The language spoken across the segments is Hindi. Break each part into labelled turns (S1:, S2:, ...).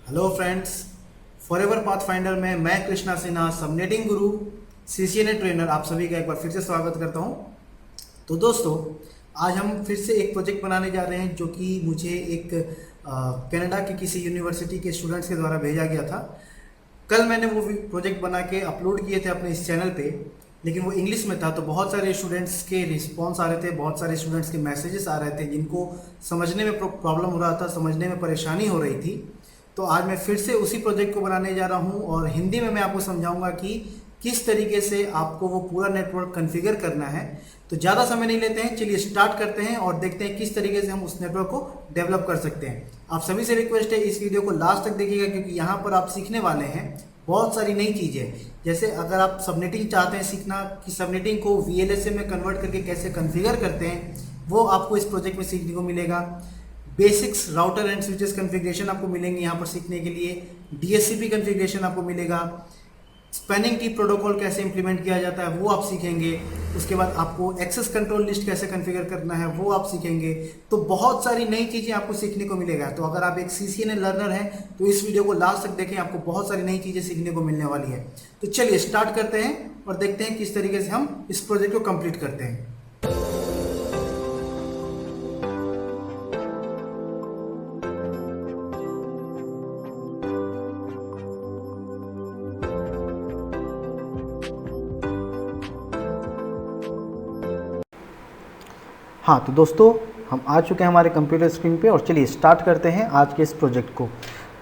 S1: हेलो फ्रेंड्स, फॉरएवर पाथफाइंडर में मैं कृष्णा सिन्हा सबनेटिंग गुरु सीसीएनए ट्रेनर आप सभी का एक बार फिर से स्वागत करता हूं। तो दोस्तों, आज हम फिर से एक प्रोजेक्ट बनाने जा रहे हैं जो कि मुझे एक कनाडा की किसी यूनिवर्सिटी के स्टूडेंट्स के द्वारा भेजा गया था। कल मैंने वो प्रोजेक्ट बना के अपलोड किए थे अपने इस चैनल पे, लेकिन वो इंग्लिश में था। तो बहुत सारे स्टूडेंट्स के रिस्पॉन्स आ रहे थे, बहुत सारे स्टूडेंट्स के मैसेजेस आ रहे थे जिनको समझने में प्रॉब्लम हो रहा था, समझने में परेशानी हो रही थी। तो आज मैं फिर से उसी प्रोजेक्ट को बनाने जा रहा हूँ और हिंदी में मैं आपको समझाऊंगा कि किस तरीके से आपको वो पूरा नेटवर्क कॉन्फ़िगर करना है। तो ज़्यादा समय नहीं लेते हैं, चलिए स्टार्ट करते हैं और देखते हैं किस तरीके से हम उस नेटवर्क को डेवलप कर सकते हैं। आप सभी से रिक्वेस्ट है, इस वीडियो को लास्ट तक देखिएगा क्योंकि यहाँ पर आप सीखने वाले हैं बहुत सारी नई चीज़ें। जैसे अगर आप सबनेटिंग चाहते हैं सीखना कि सबनेटिंग को VLSM में कन्वर्ट करके कैसे कॉन्फ़िगर करते हैं, वो आपको इस प्रोजेक्ट में सीखने को मिलेगा। Basics router and switches configuration आपको मिलेंगे यहाँ पर सीखने के लिए। DHCP कॉन्फ़िगरेशन आपको मिलेगा। स्पैनिंग ट्री प्रोटोकॉल कैसे इंप्लीमेंट किया जाता है वो आप सीखेंगे। उसके बाद आपको एक्सेस कंट्रोल लिस्ट कैसे कॉन्फ़िगर करना है वो आप सीखेंगे। तो बहुत सारी नई चीज़ें आपको सीखने को मिलेगा। तो अगर आप एक CCNA लर्नर हैं तो इस वीडियो को लास्ट तक देखें, आपको बहुत सारी नई चीज़ें सीखने को मिलने वाली है। तो चलिए स्टार्ट करते हैं और देखते हैं किस तरीके से हम इस प्रोजेक्ट को कंप्लीट करते हैं। हाँ, तो दोस्तों हम आ चुके हैं हमारे कंप्यूटर स्क्रीन पे और चलिए स्टार्ट करते हैं आज के इस प्रोजेक्ट को।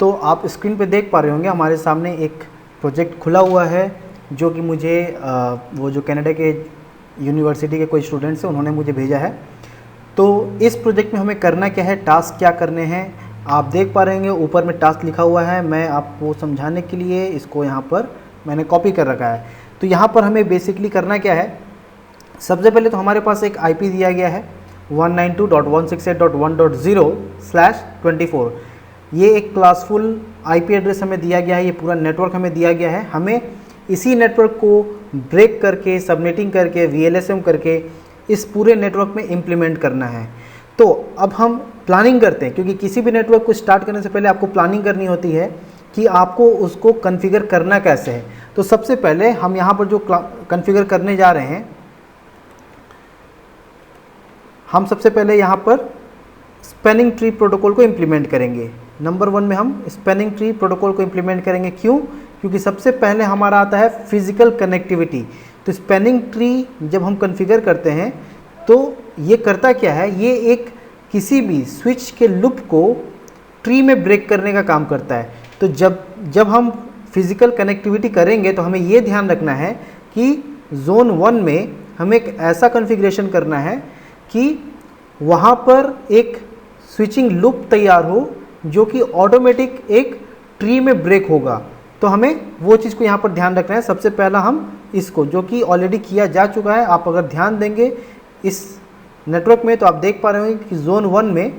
S1: तो आप स्क्रीन पे देख पा रहे होंगे हमारे सामने एक प्रोजेक्ट खुला हुआ है जो कि मुझे वो जो कनाडा के यूनिवर्सिटी के कोई स्टूडेंट्स हैं उन्होंने मुझे भेजा है। तो इस प्रोजेक्ट में हमें करना क्या है, टास्क क्या करने हैं, आप देख पा रहे होंगे ऊपर में टास्क लिखा हुआ है। मैं आपको समझाने के लिए इसको यहाँ पर मैंने कॉपी कर रखा है। तो यहाँ पर हमें बेसिकली करना क्या है, सबसे पहले तो हमारे पास एक IP दिया गया है 192.168.1.0/24। ये एक क्लासफुल IP एड्रेस हमें दिया गया है, ये पूरा नेटवर्क हमें दिया गया है। हमें इसी नेटवर्क को ब्रेक करके, सबनेटिंग करके, VLSM करके इस पूरे नेटवर्क में इम्प्लीमेंट करना है। तो अब हम प्लानिंग करते हैं, क्योंकि किसी भी नेटवर्क को स्टार्ट करने से पहले आपको प्लानिंग करनी होती है कि आपको उसको कॉन्फ़िगर करना कैसे है। तो सबसे पहले हम यहाँ पर जो कॉन्फ़िगर करने जा रहे हैं, हम सबसे पहले यहाँ पर स्पैनिंग ट्री प्रोटोकॉल को इम्प्लीमेंट करेंगे। नंबर 1 में हम स्पैनिंग ट्री प्रोटोकॉल को इम्प्लीमेंट करेंगे। क्यों? क्योंकि सबसे पहले हमारा आता है फिजिकल कनेक्टिविटी। तो स्पैनिंग ट्री जब हम कॉन्फ़िगर करते हैं तो ये करता क्या है, ये एक किसी भी स्विच के लूप को ट्री में ब्रेक करने का काम करता है। तो जब हम फिजिकल कनेक्टिविटी करेंगे तो हमें ये ध्यान रखना है कि जोन 1 में हमें एक ऐसा कॉन्फ़िगरेशन करना है कि वहाँ पर एक स्विचिंग लूप तैयार हो जो कि ऑटोमेटिक एक ट्री में ब्रेक होगा। तो हमें वो चीज़ को यहाँ पर ध्यान रखना है। सबसे पहला हम इसको, जो कि ऑलरेडी किया जा चुका है, आप अगर ध्यान देंगे इस नेटवर्क में तो आप देख पा रहे होंगे कि जोन 1 में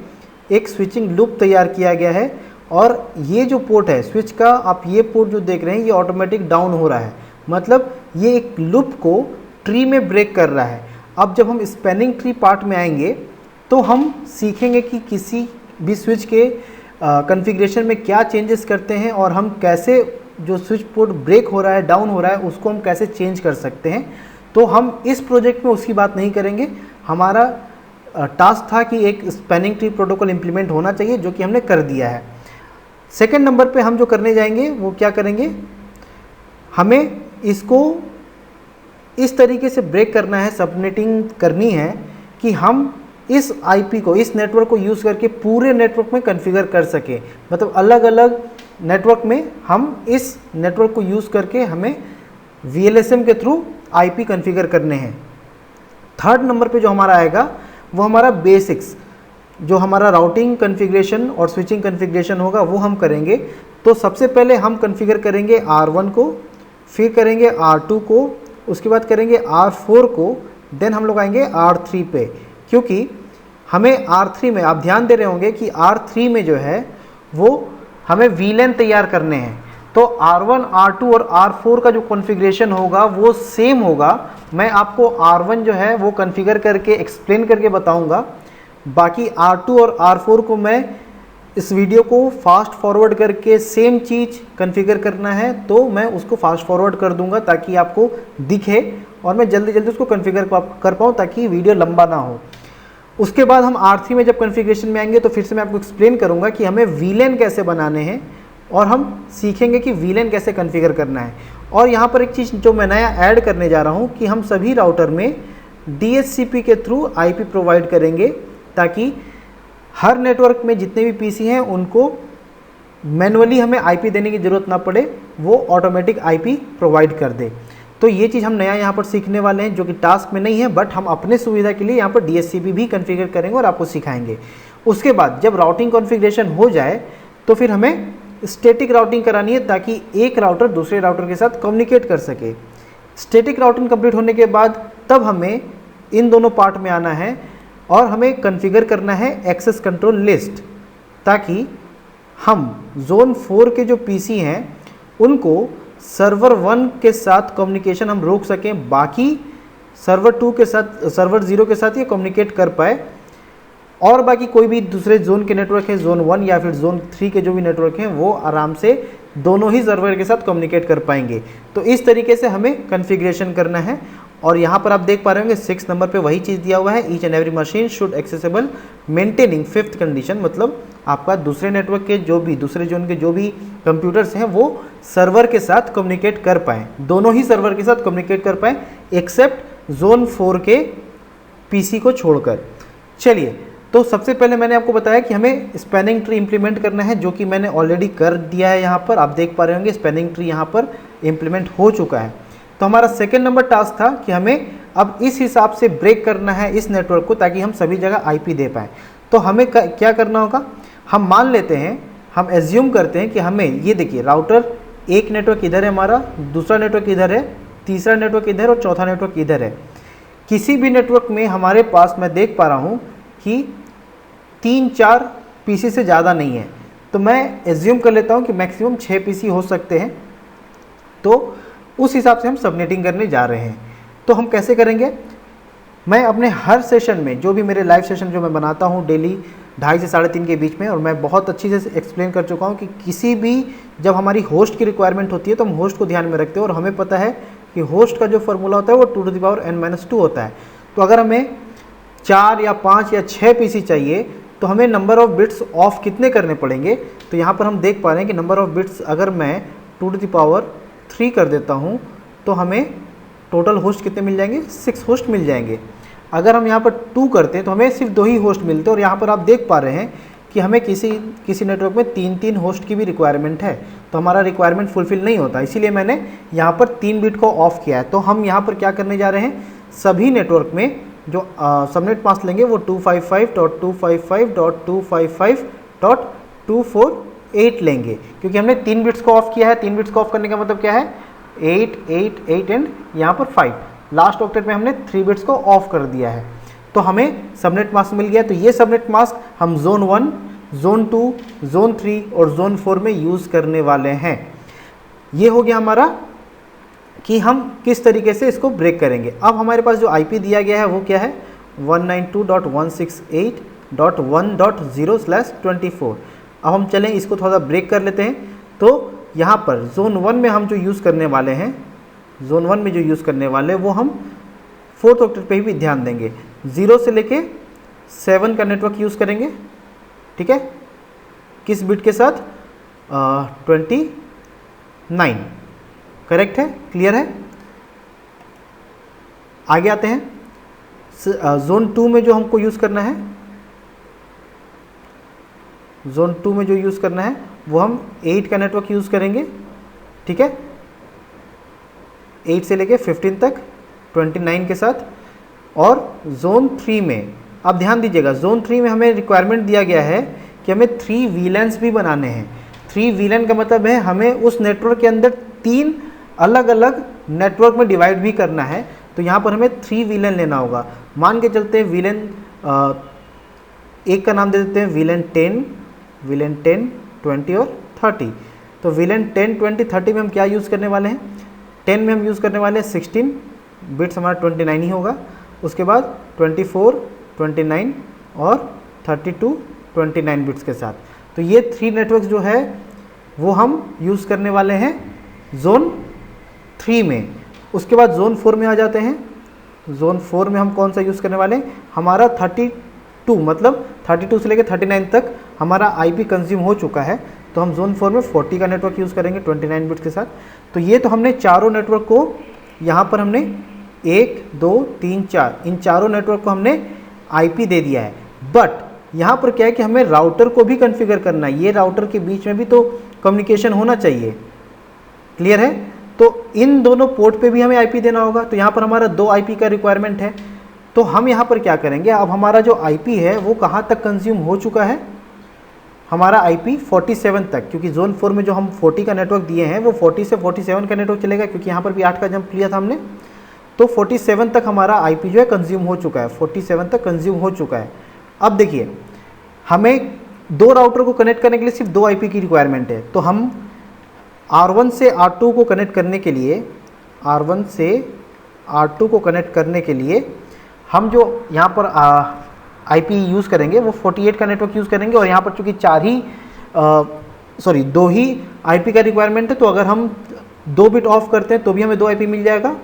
S1: एक स्विचिंग लूप तैयार किया गया है और ये जो पोर्ट है स्विच का, आप ये पोर्ट जो देख रहे हैं ये ऑटोमेटिक डाउन हो रहा है, मतलब ये एक लूप को ट्री में ब्रेक कर रहा है। अब जब हम स्पैनिंग ट्री पार्ट में आएंगे तो हम सीखेंगे कि किसी भी स्विच के कॉन्फ़िगरेशन में क्या चेंजेस करते हैं और हम कैसे जो स्विच पोर्ट ब्रेक हो रहा है, डाउन हो रहा है, उसको हम कैसे चेंज कर सकते हैं। तो हम इस प्रोजेक्ट में उसकी बात नहीं करेंगे। हमारा टास्क था कि एक स्पैनिंग ट्री प्रोटोकॉल इंप्लीमेंट होना चाहिए, जो कि हमने कर दिया है। सेकेंड नंबर पर हम जो करने जाएंगे वो क्या करेंगे, हमें इसको इस तरीके से ब्रेक करना है, सबनेटिंग करनी है कि हम इस IP को, इस नेटवर्क को यूज़ करके पूरे नेटवर्क में कॉन्फ़िगर कर सके। मतलब अलग अलग नेटवर्क में हम इस नेटवर्क को यूज़ करके हमें VLSM के थ्रू IP कॉन्फ़िगर करने हैं। थर्ड नंबर पे जो हमारा आएगा वो हमारा बेसिक्स, जो हमारा राउटिंग कॉन्फ़िगरेशन और स्विचिंग कॉन्फ़िगरेशन होगा वो हम करेंगे। तो सबसे पहले हम कॉन्फ़िगर करेंगे R1 को, फिर करेंगे R2 को, उसके बाद करेंगे R4 को, देन हम लोग आएंगे R3 पे। क्योंकि हमें R3 में, आप ध्यान दे रहे होंगे कि R3 में जो है वो हमें VLAN तैयार करने हैं। तो R1, R2 और R4 का जो कॉन्फ़िगरेशन होगा वो सेम होगा। मैं आपको R1 जो है वो कॉन्फ़िगर करके एक्सप्लेन करके बताऊंगा, बाकी R2 और R4 को मैं इस वीडियो को फास्ट फॉरवर्ड करके सेम चीज़ कॉन्फ़िगर करना है तो मैं उसको फास्ट फॉरवर्ड कर दूंगा ताकि आपको दिखे और मैं जल्दी जल्दी उसको कॉन्फ़िगर कर पाऊँ ताकि वीडियो लंबा ना हो। उसके बाद हम R3 में जब कॉन्फ़िगरेशन में आएंगे तो फिर से मैं आपको एक्सप्लेन करूंगा कि हमें VLAN कैसे बनाने हैं और हम सीखेंगे कि VLAN कैसे कॉन्फ़िगर करना है। और यहाँ पर एक चीज़ जो मैं नया ऐड करने जा रहा हूँ कि हम सभी राउटर में DHCP के थ्रू IP प्रोवाइड करेंगे ताकि हर नेटवर्क में जितने भी PC हैं उनको मैनुअली हमें IP देने की ज़रूरत ना पड़े, वो ऑटोमेटिक IP प्रोवाइड कर दे। तो ये चीज़ हम नया यहाँ पर सीखने वाले हैं जो कि टास्क में नहीं है, बट हम अपने सुविधा के लिए यहाँ पर DHCP भी कॉन्फ़िगर करेंगे और आपको सिखाएंगे। उसके बाद जब राउटिंग कॉन्फ़िगरेशन हो जाए तो फिर हमें स्टैटिक राउटिंग करानी है ताकि एक राउटर दूसरे राउटर के साथ कम्युनिकेट कर सके। स्टैटिक राउटिंग कंप्लीट होने के बाद तब हमें इन दोनों पार्ट में आना है और हमें कॉन्फ़िगर करना है एक्सेस कंट्रोल लिस्ट ताकि हम जोन 4 के जो PC हैं उनको सर्वर 1 के साथ कम्युनिकेशन हम रोक सकें, बाकी सर्वर 2 के साथ, सर्वर 0 के साथ ये कम्युनिकेट कर पाए और बाकी कोई भी दूसरे जोन के नेटवर्क है, जोन 1 या फिर जोन 3 के जो भी नेटवर्क हैं वो आराम से दोनों ही सर्वर के साथ कम्युनिकेट कर पाएंगे। तो इस तरीके से हमें कॉन्फ़िगरेशन करना है। और यहाँ पर आप देख पा रहे होंगे 6 नंबर पे वही चीज़ दिया हुआ है, each and every machine should accessible maintaining 5th condition, मतलब आपका दूसरे नेटवर्क के जो भी दूसरे जोन के जो भी कंप्यूटर्स हैं वो सर्वर के साथ कम्युनिकेट कर पाएँ, दोनों ही सर्वर के साथ कम्युनिकेट कर पाएँ एक्सेप्ट जोन 4 के PC को छोड़कर। चलिए, तो सबसे पहले मैंने आपको बताया कि हमें स्पैनिंग ट्री इंप्लीमेंट करना है जो कि मैंने ऑलरेडी कर दिया है। यहाँ पर आप देख पा रहे होंगे स्पैनिंग ट्री यहाँ पर इंप्लीमेंट हो चुका है। तो हमारा सेकेंड नंबर टास्क था कि हमें अब इस हिसाब से ब्रेक करना है इस नेटवर्क को ताकि हम सभी जगह IP दे पाएँ। तो हमें क्या करना होगा, हम मान लेते हैं, हम एज्यूम करते हैं कि हमें ये देखिए राउटर एक नेटवर्क इधर है हमारा, दूसरा नेटवर्क इधर है, तीसरा नेटवर्क इधर और चौथा नेटवर्क इधर है। किसी भी नेटवर्क में हमारे पास मैं देख पा रहा हूँ कि 3-4 PC से ज़्यादा नहीं है, तो मैं एज्यूम कर लेता हूँ कि मैक्सिमम 6 PC हो सकते हैं। तो उस हिसाब से हम सबनेटिंग करने जा रहे हैं। तो हम कैसे करेंगे, मैं अपने हर सेशन में जो भी मेरे लाइव सेशन जो मैं बनाता हूँ डेली 2:30 से 3:30 के बीच में, और मैं बहुत अच्छी से एक्सप्लेन कर चुका हूँ कि किसी भी जब हमारी होस्ट की रिक्वायरमेंट होती है तो हम होस्ट को ध्यान में रखते हैं और हमें पता है कि होस्ट का जो फॉर्मूला होता है वो 2n-2 होता है। तो अगर हमें 4 या 5 या 6 PC चाहिए तो हमें नंबर ऑफ़ बिट्स ऑफ कितने करने पड़ेंगे। तो यहाँ पर हम देख पा रहे हैं कि नंबर ऑफ़ बिट्स अगर मैं 2 कर देता हूँ तो हमें टोटल होस्ट कितने मिल जाएंगे, 6 होस्ट मिल जाएंगे। अगर हम यहाँ पर 2 करते हैं तो हमें सिर्फ 2 ही होस्ट मिलते हैं। और यहाँ पर आप देख पा रहे हैं कि हमें किसी नेटवर्क में 3-3 होस्ट की भी रिक्वायरमेंट है, तो हमारा रिक्वायरमेंट फुलफिल नहीं होता, इसीलिए मैंने यहाँ पर 3 बिट को ऑफ किया है। तो हम यहाँ पर क्या करने जा रहे हैं, सभी नेटवर्क में जो सबनेट मास्क लेंगे वो 255.255.255.248 लेंगे, क्योंकि हमने 3 बिट्स को ऑफ किया है। 3 बिट्स को ऑफ करने का मतलब क्या है, 8, 8, 8 एंड यहाँ पर 5, लास्ट ऑक्टेट में हमने 3 बिट्स को ऑफ कर दिया है। तो हमें सबनेट मास्क मिल गया। तो ये सबनेट मास्क हम जोन 1, जोन 2, जोन 3 और जोन 4 में यूज़ करने वाले हैं। ये हो गया हमारा कि हम किस तरीके से इसको ब्रेक करेंगे। अब हमारे पास जो IP दिया गया है वो क्या है, 192.168.1.0/24। अब हम चलें इसको थोड़ा ब्रेक कर लेते हैं। तो यहाँ पर जोन 1 में हम जो यूज़ करने वाले हैं, जोन 1 में जो यूज़ करने वाले हैं वो हम 4th ऑक्टेट पे भी ध्यान देंगे। 0 से लेके 7 का नेटवर्क यूज़ करेंगे, ठीक है, किस बिट के साथ, 29, करेक्ट है, क्लियर है। आगे आते हैं, जोन 2 में जो हमको यूज़ करना है, जोन 2 में जो यूज़ करना है वो हम 8 का नेटवर्क यूज़ करेंगे, ठीक है, 8 से लेके 15 तक 29 के साथ। और जोन 3 में आप ध्यान दीजिएगा, जोन 3 में हमें रिक्वायरमेंट दिया गया है कि हमें 3 VLANs भी बनाने हैं। 3 VLAN का मतलब है हमें उस नेटवर्क के अंदर 3 अलग अलग नेटवर्क में डिवाइड भी करना है। तो यहाँ पर हमें 3 VLAN लेना होगा। मान के चलते हैं VLAN एक का नाम दे देते हैं VLAN 10, 20 और 30। तो VLAN 10, 20, 30 में हम क्या यूज़ करने वाले हैं, 10 में हम यूज़ करने वाले हैं 16 बिट्स, हमारा 29 ही होगा। उसके बाद 24, 29 और 32, 29 बिट्स के साथ। तो ये 3 नेटवर्क जो है वो हम यूज़ करने वाले हैं जोन 3 में। उसके बाद जोन 4 में आ जाते हैं। जोन 4 में हम कौन सा यूज़ करने वाले हैं, हमारा 32 मतलब 32 से लेकर 39 तक हमारा आईपी कंज्यूम हो चुका है, तो हम जोन 4 में 40 का नेटवर्क यूज़ करेंगे 29 बिट्स के साथ। तो ये तो हमने चारों नेटवर्क को यहाँ पर हमने 1 2 3 4 इन चारों नेटवर्क को हमने आईपी दे दिया है। बट यहाँ पर क्या है कि हमें राउटर को भी कॉन्फ़िगर करना है, ये राउटर के बीच में भी तो कम्युनिकेशन होना चाहिए। क्लियर है? तो इन दोनों पोर्ट पे भी हमें आईपी देना होगा। तो यहाँ पर हमारा 2 आईपी का रिक्वायरमेंट है। तो हम यहाँ पर क्या करेंगे, अब हमारा जो आईपी है वो कहाँ तक कंज्यूम हो चुका है, हमारा आईपी 47 तक, क्योंकि जोन 4 में जो हम 40 का नेटवर्क दिए हैं वो 40 से 47 का नेटवर्क चलेगा, क्योंकि यहाँ पर भी 8 का जंप लिया था हमने। तो 47 तक हमारा आईपी जो है कंज्यूम हो चुका है, 47 तक कंज्यूम हो चुका है। अब देखिए, हमें 2 राउटर को कनेक्ट करने के लिए सिर्फ 2 आईपी की रिक्वायरमेंट है। तो हम R1 से R2 को कनेक्ट करने के लिए, R1 से R2 को कनेक्ट करने के लिए हम जो यहाँ पर आईपी यूज़ करेंगे वो 48 का नेटवर्क यूज़ करेंगे। और यहाँ पर चूँकि 2 ही आईपी का रिक्वायरमेंट है, तो अगर हम 2 बिट ऑफ करते हैं तो भी हमें 2 आईपी मिल जाएगा।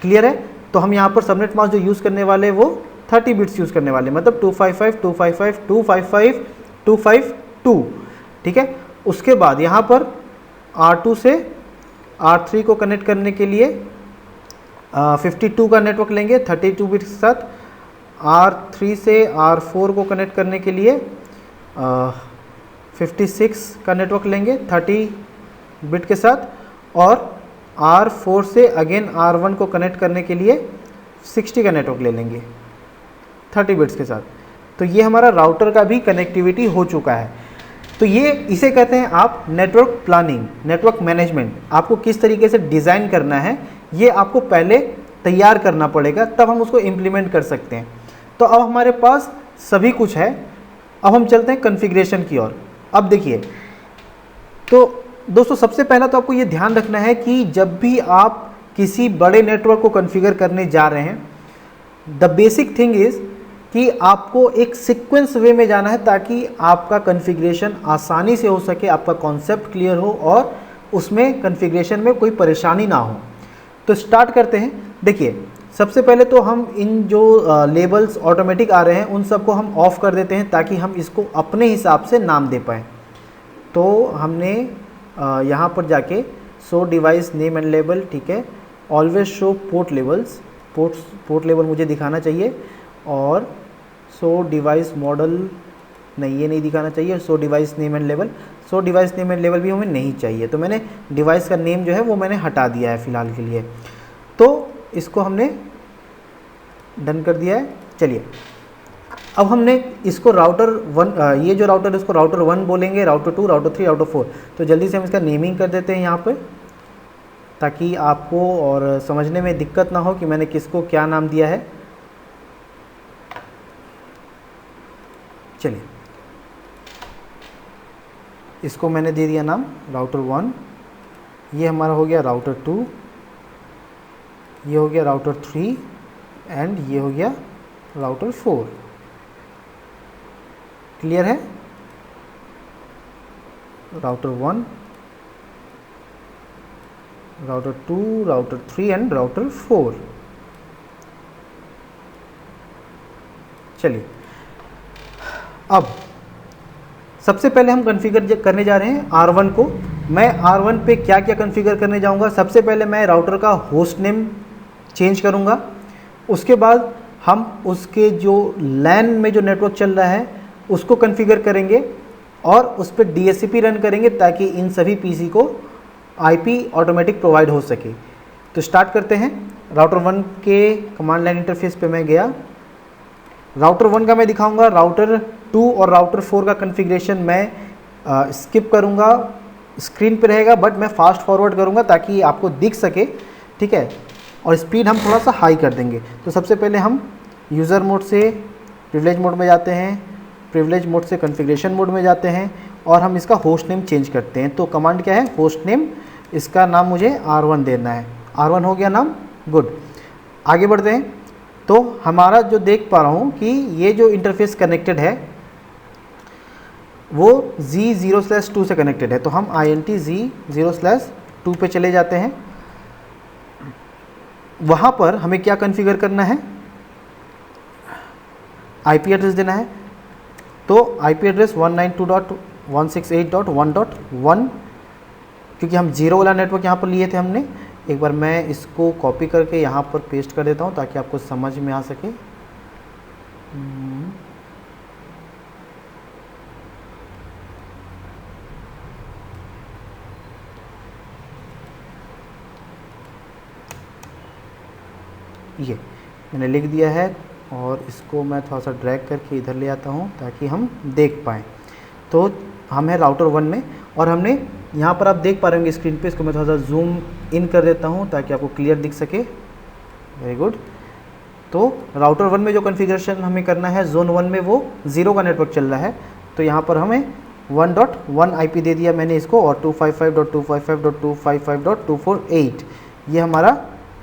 S1: क्लियर है? तो हम यहाँ पर सबनेट मास्क जो यूज़ करने वाले वो 30 बिट्स यूज़ करने वाले, मतलब 255 255 255 252। ठीक है? उसके बाद यहाँ पर R2 से R3 को कनेक्ट करने के लिए 52 का नेटवर्क लेंगे 32 बिट्स के साथ। R3 से R4 को कनेक्ट करने के लिए 56 का नेटवर्क लेंगे 30 बिट के साथ। और R4 से अगेन R1 को कनेक्ट करने के लिए 60 का नेटवर्क ले लेंगे 30 बिट्स के साथ। तो ये हमारा राउटर का भी कनेक्टिविटी हो चुका है। तो ये इसे कहते हैं आप नेटवर्क प्लानिंग, नेटवर्क मैनेजमेंट। आपको किस तरीके से डिज़ाइन करना है ये आपको पहले तैयार करना पड़ेगा, तब हम उसको इम्प्लीमेंट कर सकते हैं। तो अब हमारे पास सभी कुछ है, अब हम चलते हैं कॉन्फ़िगरेशन की ओर। अब देखिए, तो दोस्तों सबसे पहला तो आपको ये ध्यान रखना है कि जब भी आप किसी बड़े नेटवर्क को कॉन्फ़िगर करने जा रहे हैं, द बेसिक थिंग इज़ कि आपको एक सीक्वेंस वे में जाना है, ताकि आपका कॉन्फ़िगरेशन आसानी से हो सके, आपका कॉन्सेप्ट क्लियर हो और उसमें कॉन्फ़िगरेशन में कोई परेशानी ना हो। तो स्टार्ट करते हैं। देखिए, सबसे पहले तो हम इन जो लेबल्स ऑटोमेटिक आ रहे हैं उन सबको हम ऑफ़ कर देते हैं, ताकि हम इसको अपने हिसाब से नाम दे पाएँ। तो हमने यहाँ पर जाके show device name and label, ठीक है, always show port levels, port level मुझे दिखाना चाहिए। और शो डिवाइस मॉडल, नहीं ये नहीं दिखाना चाहिए। Show device name and level, show device name and level भी हमें नहीं चाहिए, तो मैंने डिवाइस का नेम जो है वो मैंने हटा दिया है फ़िलहाल के लिए। तो इसको हमने डन कर दिया है। चलिए, अब हमने इसको राउटर 1, ये जो राउटर है इसको राउटर 1 बोलेंगे, राउटर 2, राउटर 3, राउटर 4। तो जल्दी से हम इसका नेमिंग कर देते हैं यहाँ पर, ताकि आपको और समझने में दिक्कत ना हो कि मैंने किसको क्या नाम दिया है। चलिए, इसको मैंने दे दिया नाम राउटर 1, ये हमारा हो गया राउटर 2, ये हो गया राउटर 3 एंड ये हो गया राउटर 4। क्लियर है? Router 1, router 2, router 3 and router 4। चलिए, अब सबसे पहले हम कॉन्फ़िगर करने जा रहे हैं R1 को। मैं R1 पे क्या क्या कॉन्फ़िगर करने जाऊंगा, सबसे पहले मैं राउटर का होस्ट नेम चेंज करूंगा। उसके बाद हम उसके जो लैन में जो नेटवर्क चल रहा है उसको कॉन्फ़िगर करेंगे और उस पर DHCP रन करेंगे, ताकि इन सभी PC को IP ऑटोमेटिक प्रोवाइड हो सके। तो स्टार्ट करते हैं। राउटर 1 के कमांड लाइन इंटरफेस पे मैं गया। राउटर 1 का मैं दिखाऊंगा, राउटर 2 और राउटर 4 का कॉन्फ़िगरेशन मैं स्किप करूंगा, स्क्रीन पे रहेगा, बट मैं फास्ट फॉरवर्ड करूंगा ताकि आपको दिख सके। ठीक है? और स्पीड हम थोड़ा सा हाई कर देंगे। तो सबसे पहले हम यूज़र मोड से प्रिविलेज मोड में जाते हैं, प्रिविलेज मोड से कॉन्फ़िगरेशन मोड में जाते हैं और हम इसका होस्ट नेम चेंज करते हैं। तो कमांड क्या है, होस्ट नेम, इसका नाम मुझे R1 देना है। R1 हो गया नाम, गुड। आगे बढ़ते हैं। तो हमारा जो देख पा रहा हूँ कि ये जो इंटरफेस कनेक्टेड है, वो Z0/2 से कनेक्टेड है, तो हम INT Z0/2 पे चले जाते हैं। वहाँ पर हमें क्या कॉन्फ़िगर करना है, IP एड्रेस देना है। तो IP एड्रेस 192.168.1.1, क्योंकि हम जीरो वाला नेटवर्क यहाँ पर लिए थे हमने। एक बार मैं इसको कॉपी करके यहाँ पर पेस्ट कर देता हूँ ताकि आपको समझ में आ सके। ये मैंने लिख दिया है और इसको मैं थोड़ा सा ड्रैग करके इधर ले आता हूँ ताकि हम देख पाएँ। तो हम है राउटर 1 में, और हमने यहाँ पर आप देख पा रहे होंगे स्क्रीन पे, इसको मैं थोड़ा सा जूम इन कर देता हूँ ताकि आपको क्लियर दिख सके। Very good. तो राउटर 1 में जो कॉन्फ़िगरेशन हमें करना है, जोन 1 में वो 0 का नेटवर्क चल रहा है, तो यहाँ पर हमें 1.1 IP दे दिया मैंने इसको, और 255.255.255.248 ये हमारा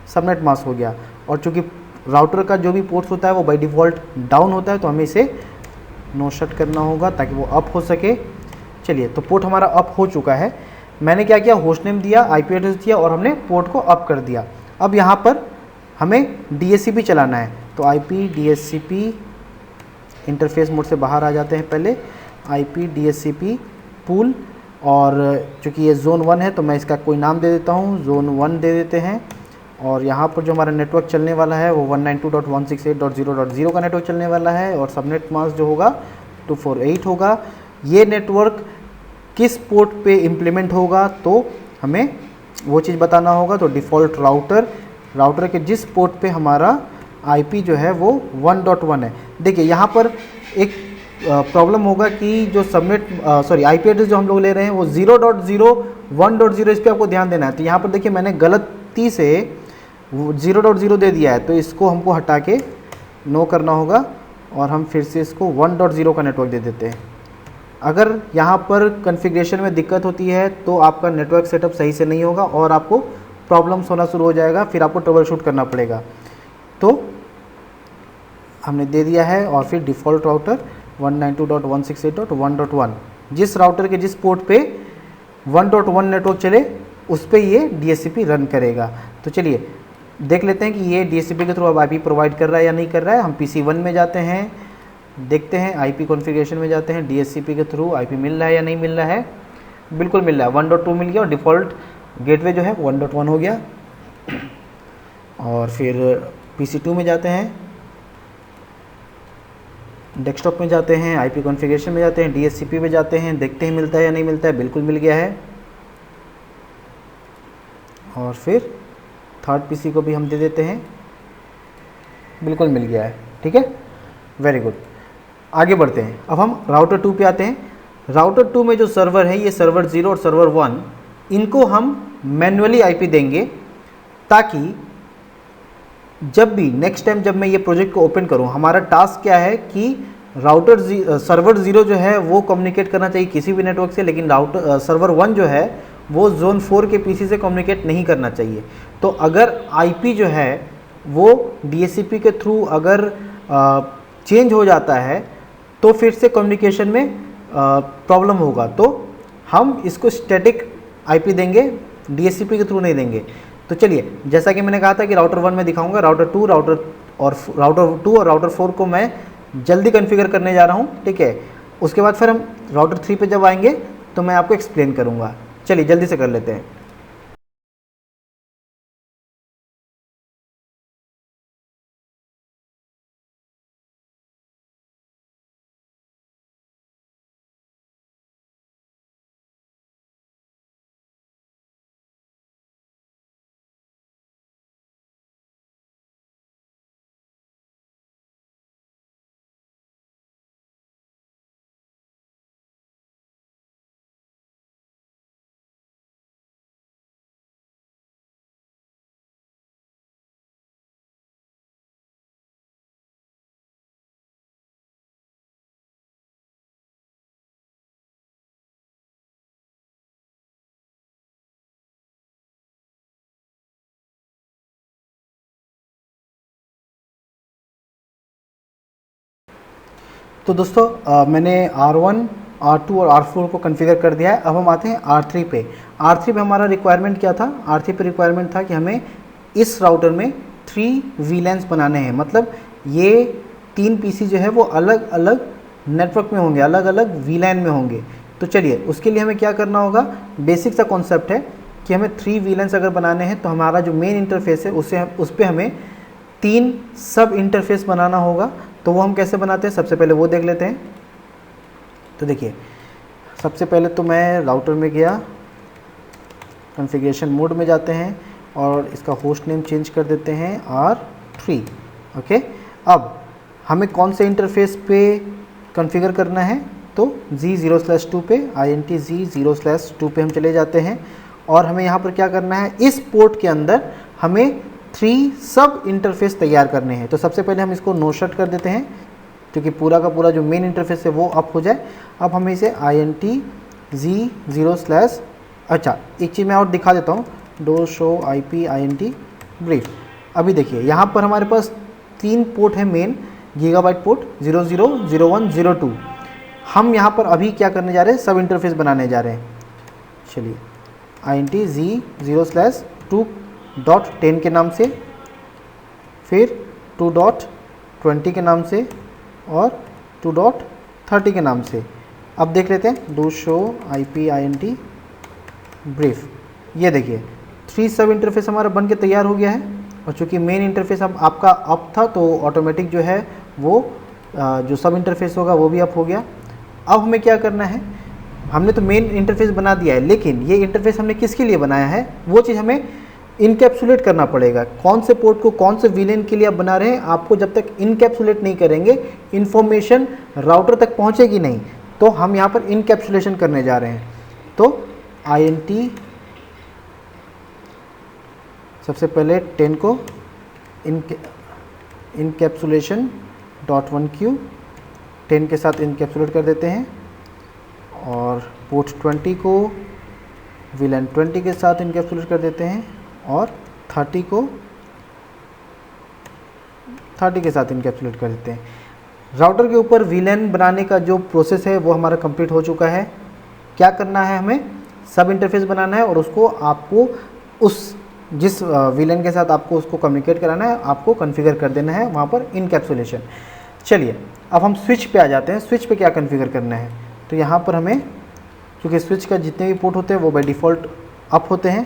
S1: सबनेट मास्क हो गया। और चूँकि राउटर का जो भी पोर्ट्स होता है वो बाय डिफ़ॉल्ट डाउन होता है, तो हमें इसे नो शट करना होगा ताकि वो अप हो सके। चलिए, तो पोर्ट हमारा अप हो चुका है। मैंने क्या किया, होस्ट नेम दिया, IP एड्रेस दिया, और हमने पोर्ट को अप कर दिया। अब यहाँ पर हमें DHCP चलाना है, तो IP DHCP इंटरफेस मोड से बाहर आ जाते हैं पहले, IP DHCP पूल, और चूँकि ये जोन 1 है तो मैं इसका कोई नाम दे देता हूँ, जोन 1 दे देते हैं। और यहाँ पर जो हमारा नेटवर्क चलने वाला है वो 192.168.0.0 का नेटवर्क चलने वाला है, और सबनेट मास्क जो होगा 248 होगा। ये नेटवर्क किस पोर्ट पे इम्प्लीमेंट होगा तो हमें वो चीज़ बताना होगा। तो डिफ़ॉल्ट राउटर के जिस पोर्ट पे हमारा IP जो है वो 1.1 है। देखिए यहाँ पर एक प्रॉब्लम होगा कि जो IP एड्रेस जो हम लोग ले रहे हैं वो 0.0 1.0, इस पर आपको ध्यान देना है। तो यहाँ पर देखिए मैंने गलती से 0.0 दे दिया है, तो इसको हमको हटा के नो करना होगा, और हम फिर से इसको 1.0 का नेटवर्क दे देते हैं। अगर यहाँ पर कॉन्फ़िगरेशन में दिक्कत होती है तो आपका नेटवर्क सेटअप सही से नहीं होगा और आपको प्रॉब्लम्स होना शुरू हो जाएगा, फिर आपको ट्रबल शूट करना पड़ेगा। तो हमने दे दिया है, और फिर डिफ़ॉल्ट राउटर 192.168.1.1, जिस राउटर के जिस पोर्ट पे 1.1 नेटवर्क चले उस पर ये DHCP रन करेगा। तो चलिए देख लेते हैं कि ये DHCP के थ्रू अब IP प्रोवाइड कर रहा है या नहीं कर रहा है। हम PC1 में जाते हैं, देखते हैं IP कॉन्फ़िगरेशन में जाते हैं, DHCP के थ्रू IP मिल रहा है या नहीं मिल रहा है। बिल्कुल मिल रहा है, 1.2 मिल गया, और डिफ़ॉल्ट गेटवे जो है 1.1 हो गया। और फिर PC2 में जाते हैं, डेस्कटॉप में जाते हैं, IP कॉन्फ़िगरेशन में जाते हैं, DHCP में जाते हैं, देखते हैं मिलता है या नहीं मिलता है। बिल्कुल मिल गया है। और फिर थर्ड PC को भी हम दे देते हैं, बिल्कुल मिल गया है। ठीक है, वेरी गुड। आगे बढ़ते हैं, अब हम राउटर 2 पे आते हैं। राउटर 2 में जो सर्वर है, ये सर्वर 0 और सर्वर 1, इनको हम मैन्युअली IP देंगे, ताकि जब भी नेक्स्ट टाइम जब मैं ये प्रोजेक्ट को ओपन करूं, हमारा टास्क क्या है कि सर्वर 0 जो है वो कम्युनिकेट करना चाहिए किसी भी नेटवर्क से, लेकिन सर्वर 1 जो है वो जोन 4 के PC से कम्युनिकेट नहीं करना चाहिए। तो अगर IP जो है वो DHCP के थ्रू अगर चेंज हो जाता है तो फिर से कम्युनिकेशन में प्रॉब्लम होगा। तो हम इसको स्टैटिक IP देंगे, DHCP के थ्रू नहीं देंगे। तो चलिए, जैसा कि मैंने कहा था कि राउटर 1 में दिखाऊंगा, राउटर 2 और राउटर 4 को मैं जल्दी कॉन्फ़िगर करने जा रहा हूं। ठीक है, उसके बाद फिर हम राउटर 3 पे जब आएंगे तो मैं आपको एक्सप्लेन करूंगा। चलिए जल्दी से कर लेते हैं। तो दोस्तों मैंने R1 R2 और R4 को कॉन्फ़िगर कर दिया है। अब हम आते हैं R3 पे। R3 पे हमारा रिक्वायरमेंट क्या था? R3 पे रिक्वायरमेंट था कि हमें इस राउटर में 3 VLANs बनाने हैं, मतलब ये 3 PC जो है वो अलग अलग नेटवर्क में होंगे, अलग अलग VLAN में होंगे। तो चलिए उसके लिए हमें क्या करना होगा, बेसिक सा कॉन्सेप्ट है कि हमें 3 VLANs अगर बनाने हैं तो हमारा जो मेन इंटरफेस है उस पर हमें 3 सब इंटरफेस बनाना होगा। तो वो हम कैसे बनाते हैं, सबसे पहले वो देख लेते हैं। तो देखिए, सबसे पहले तो मैं राउटर में गया, कॉन्फ़िगरेशन मोड में जाते हैं और इसका होस्ट नेम चेंज कर देते हैं R3। ओके, अब हमें कौन से इंटरफेस पे कॉन्फ़िगर करना है, तो G0/2 पे, INT G0/2 पे हम चले जाते हैं और हमें यहाँ पर क्या करना है, इस पोर्ट के अंदर हमें 3 सब इंटरफेस तैयार करने हैं। तो सबसे पहले हम इसको नो शट कर देते हैं क्योंकि पूरा का पूरा जो मेन इंटरफेस है वो अप हो जाए। अब हमें इसे INT G0/, अच्छा एक चीज़ मैं और दिखा देता हूँ, do show IP INT brief. अभी देखिए यहाँ पर हमारे पास 3 पोर्ट है मेन, गीगाबाइट पोर्ट 00, 01, 02। हम यहाँ पर अभी क्या करने जा रहे हैं, सब इंटरफेस बनाने जा रहे हैं। चलिए INT G0/2.10 के नाम से, फिर 2.20 के नाम से और 2.30 के नाम से। अब देख लेते हैं, do show IP INT brief. ये देखिए 3 सब इंटरफेस हमारा बन के तैयार हो गया है और चूँकि मेन इंटरफेस अब आपका अप था तो ऑटोमेटिक जो है वो जो सब इंटरफेस होगा वो भी अप हो गया। अब हमें क्या करना है, हमने तो मेन इंटरफेस बना दिया है, लेकिन ये इंटरफेस हमने किसके लिए बनाया है वो चीज़ हमें इनकैप्सुलेट करना पड़ेगा। कौन से पोर्ट को कौन से VLAN के लिए आप बना रहे हैं, आपको जब तक इनकैप्सुलेट नहीं करेंगे इन्फॉर्मेशन राउटर तक पहुंचेगी नहीं। तो हम यहाँ पर इनकैप्सुलेशन करने जा रहे हैं। तो INT सबसे पहले 10 को इनकैप्सुलेशन.1Q 10 के साथ इनकैप्सुलेट कर देते हैं और पोर्ट 20 को VLAN 20 के साथ इनकैप्सुलेट कर देते हैं और 30 को 30 के साथ इनकैप्सुलेट कर देते हैं। राउटर के ऊपर VLAN बनाने का जो प्रोसेस है वो हमारा कंप्लीट हो चुका है। क्या करना है, हमें सब इंटरफेस बनाना है और उसको आपको उस जिस VLAN के साथ आपको उसको कम्युनिकेट कराना है आपको कॉन्फ़िगर कर देना है वहाँ पर इनकैप्सुलेशन। चलिए अब हम स्विच पे आ जाते हैं। स्विच पे क्या कॉन्फ़िगर करना है, तो यहाँ पर हमें, क्योंकि स्विच का जितने भी पोर्ट होते हैं वो बाय डिफ़ॉल्ट अप होते हैं,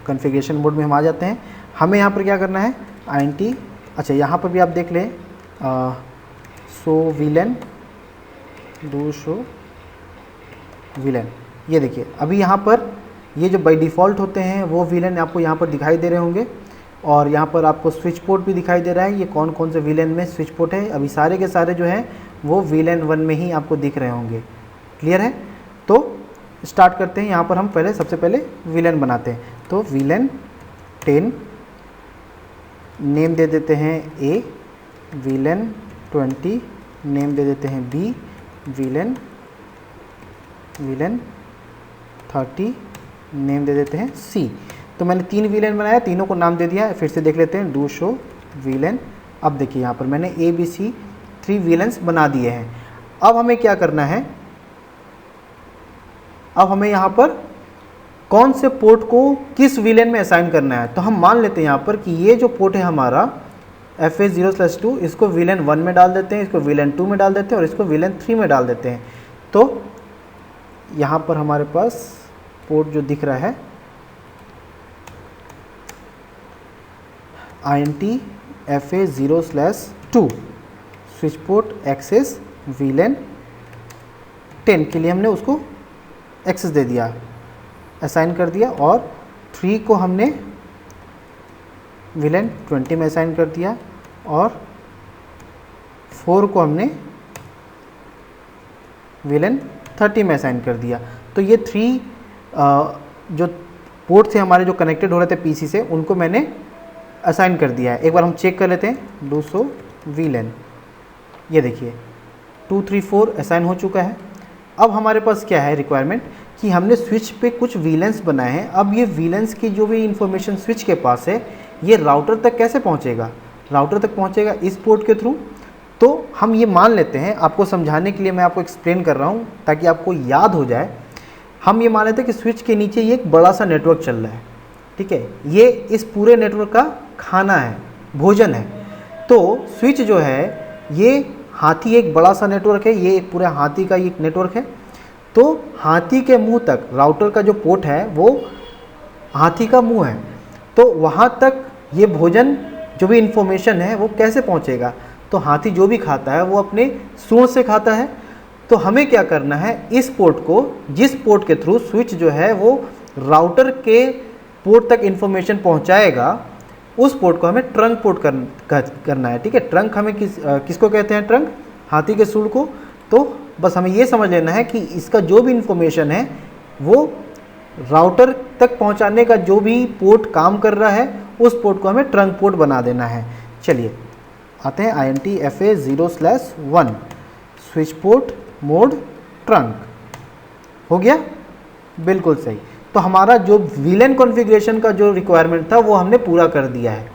S1: कॉन्फ़िगरेशन मोड में हम आ जाते हैं। हमें यहाँ पर क्या करना है, INT, अच्छा यहाँ पर भी आप देख लें, show VLAN, do show VLAN। ये देखिए अभी यहाँ पर ये जो बाय डिफ़ॉल्ट होते हैं वो VLAN आपको यहाँ पर दिखाई दे रहे होंगे और यहाँ पर आपको स्विच पोर्ट भी दिखाई दे रहा है। ये कौन कौन से VLAN में स्विच पोर्ट है, अभी सारे के सारे जो हैं वो VLAN 1 में ही आपको दिख रहे होंगे। क्लियर है? तो स्टार्ट करते हैं। यहाँ पर हम पहले सबसे पहले VLAN बनाते हैं। तो VLAN 10 नेम दे देते हैं A, VLAN 20 नेम दे देते हैं B, VLAN 30 नेम दे देते हैं C। तो मैंने 3 VLAN बनाया, तीनों को नाम दे दिया। फिर से देख लेते हैं, डू शो VLAN। अब देखिए यहाँ पर मैंने ABC 3 VLANs बना दिए हैं। अब हमें क्या करना है, अब हमें यहाँ पर कौन से पोर्ट को किस VLAN में असाइन करना है। तो हम मान लेते हैं यहाँ पर कि ये जो पोर्ट है हमारा FA0/2, इसको VLAN 1 में डाल देते हैं, इसको VLAN 2 में डाल देते हैं और इसको VLAN 3 में डाल देते हैं। तो यहाँ पर हमारे पास पोर्ट जो दिख रहा है INT FA0/2 switch port access VLAN 10 के लिए हमने उसको एक्सेस दे दिया, असाइन कर दिया, और 3 को हमने VLAN 20 में असाइन कर दिया और 4 को हमने VLAN 30 में असाइन कर दिया। तो ये 3 जो पोर्ट थे हमारे जो कनेक्टेड हो रहे थे PC से, उनको मैंने असाइन कर दिया है। एक बार हम चेक कर लेते हैं, डू शो VLAN। ये देखिए 2, 3, 4 असाइन हो चुका है। अब हमारे पास क्या है रिक्वायरमेंट कि हमने स्विच पे कुछ VLANs बनाए हैं। अब ये VLANs की जो भी इंफॉर्मेशन स्विच के पास है ये राउटर तक कैसे पहुंचेगा, राउटर तक पहुंचेगा इस पोर्ट के थ्रू। तो हम ये मान लेते हैं, आपको समझाने के लिए मैं आपको एक्सप्लेन कर रहा हूँ ताकि आपको याद हो जाए। हम ये मान लेते हैं कि स्विच के नीचे ये एक बड़ा सा नेटवर्क चल रहा है, ठीक है, ये इस पूरे नेटवर्क का खाना है, भोजन है। तो स्विच जो है ये हाथी एक बड़ा सा नेटवर्क है, ये एक पूरा हाथी का एक नेटवर्क है। तो हाथी के मुंह तक राउटर का जो पोर्ट है वो हाथी का मुंह है, तो वहाँ तक ये भोजन जो भी इंफॉर्मेशन है वो कैसे पहुँचेगा? तो हाथी जो भी खाता है वो अपने सूंड से खाता है। तो हमें क्या करना है, इस पोर्ट को, जिस पोर्ट के थ्रू स्विच जो है वो राउटर के पोर्ट तक इंफॉर्मेशन पहुंचाएगा, उस पोर्ट को हमें ट्रंक पोर्ट करना है, ठीक है। ट्रंक हमें किसको कहते हैं? ट्रंक, हाथी के सूंड को। तो बस हमें ये समझ लेना है कि इसका जो भी इंफॉर्मेशन है वो राउटर तक पहुंचाने का जो भी पोर्ट काम कर रहा है उस पोर्ट को हमें ट्रंक पोर्ट बना देना है। चलिए आते हैं INTFA0/1 switch port mode trunk, हो गया, बिल्कुल सही। तो हमारा जो VLAN कॉन्फ़िगरेशन का जो रिक्वायरमेंट था वो हमने पूरा कर दिया है।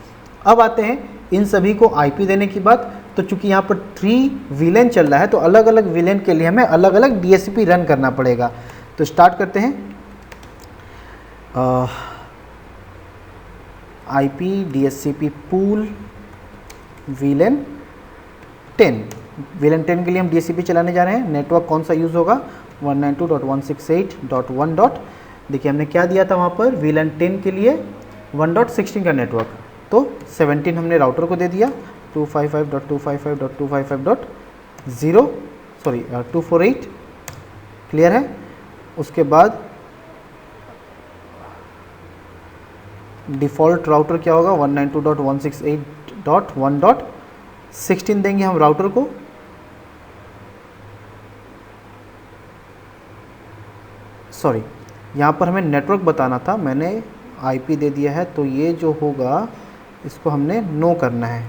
S1: अब आते हैं इन सभी को IP देने की बात। तो चूंकि यहाँ पर 3 VLAN चल रहा है तो अलग अलग VLAN के लिए हमें अलग अलग DHCP रन करना पड़ेगा। तो स्टार्ट करते हैं। IP DHCP pool VLAN 10, VLAN 10 के लिए हम DHCP चलाने जा रहे हैं। नेटवर्क कौन सा यूज़ होगा? 192.168.1. देखिए हमने क्या दिया था वहाँ पर, VLAN 10 के लिए 1.16 का नेटवर्क, तो 17 हमने राउटर को दे दिया, 248. क्लियर है। उसके बाद डिफ़ॉल्ट राउटर क्या होगा? 192.168.1.16 देंगे हम राउटर को। सॉरी, यहाँ पर हमें नेटवर्क बताना था, मैंने IP दे दिया है, तो ये जो होगा इसको हमने नो करना है,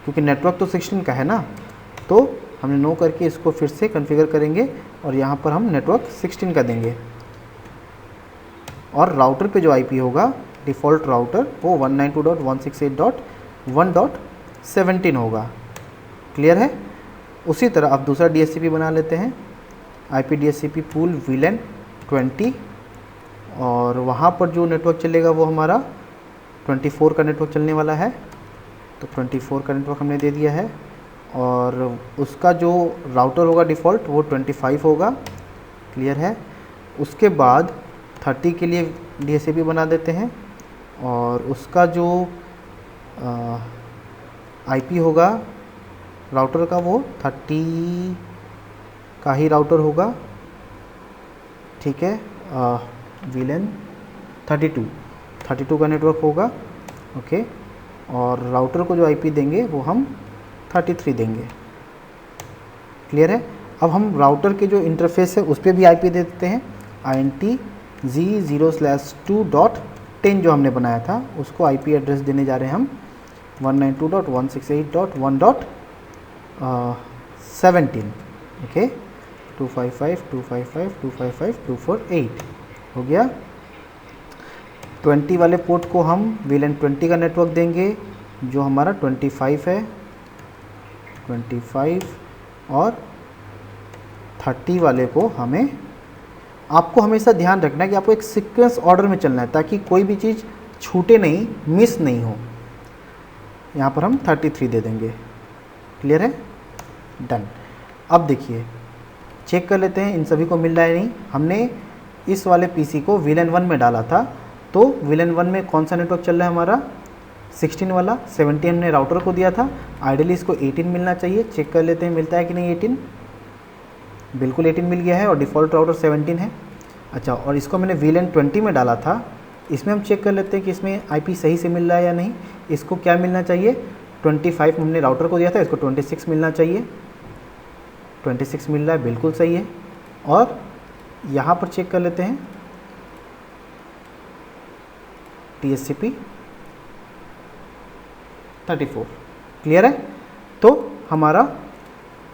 S1: क्योंकि नेटवर्क तो 16 का है ना, तो हमने नो करके इसको फिर से कॉन्फ़िगर करेंगे और यहाँ पर हम नेटवर्क 16 का देंगे। और राउटर पे जो IP होगा डिफ़ॉल्ट राउटर वो 192.168.1.17 होगा। क्लियर है। उसी तरह अब दूसरा DHCP बना लेते हैं, IP DHCP पूल VLAN 20, और वहाँ पर जो नेटवर्क चलेगा वो हमारा 24 का नेटवर्क चलने वाला है। तो 24 का नेटवर्क हमने दे दिया है, और उसका जो राउटर होगा डिफ़ॉल्ट वो 25 होगा। क्लियर है। उसके बाद 30 के लिए DHCP बना देते हैं, और उसका जो IP होगा राउटर का वो 30 का ही राउटर होगा, ठीक है। VLAN 32 का नेटवर्क होगा, ओके। और राउटर को जो IP देंगे वो हम 33 देंगे। क्लियर है। अब हम राउटर के जो इंटरफेस है उस पर भी IP दे देते हैं, INT0/2.10 जो हमने बनाया था उसको IP एड्रेस देने जा रहे हैं हम 192.168.1.17, ओके। 255.255.255.248 हो गया। 20 वाले पोर्ट को हम VLAN 20 का नेटवर्क देंगे जो हमारा 25 है, 25, और 30 वाले को हमें, आपको हमेशा ध्यान रखना है कि आपको एक सीक्वेंस ऑर्डर में चलना है ताकि कोई भी चीज़ छूटे नहीं, मिस नहीं हो। यहाँ पर हम 33 दे देंगे। क्लियर है, डन। अब देखिए चेक कर लेते हैं इन सभी को मिल रहा है नहीं। हमने इस वाले PC को VLAN 1 में डाला था, तो VLAN 1 में कौन सा नेटवर्क चल रहा है हमारा? 16 वाला। 17 हमने राउटर को दिया था, आइडियली इसको 18 मिलना चाहिए। चेक कर लेते हैं मिलता है कि नहीं 18। बिल्कुल 18 मिल गया है, और डिफ़ॉल्ट राउटर 17 है। अच्छा, और इसको मैंने VLAN 20 में डाला था, इसमें हम चेक कर लेते हैं कि इसमें IP सही से मिल रहा है या नहीं। इसको क्या मिलना चाहिए? 25 हमने राउटर को दिया था, इसको 26 मिलना चाहिए। 26 मिल रहा है, बिल्कुल सही है। और यहाँ पर चेक कर लेते हैं DHCP 34। क्लियर है। तो हमारा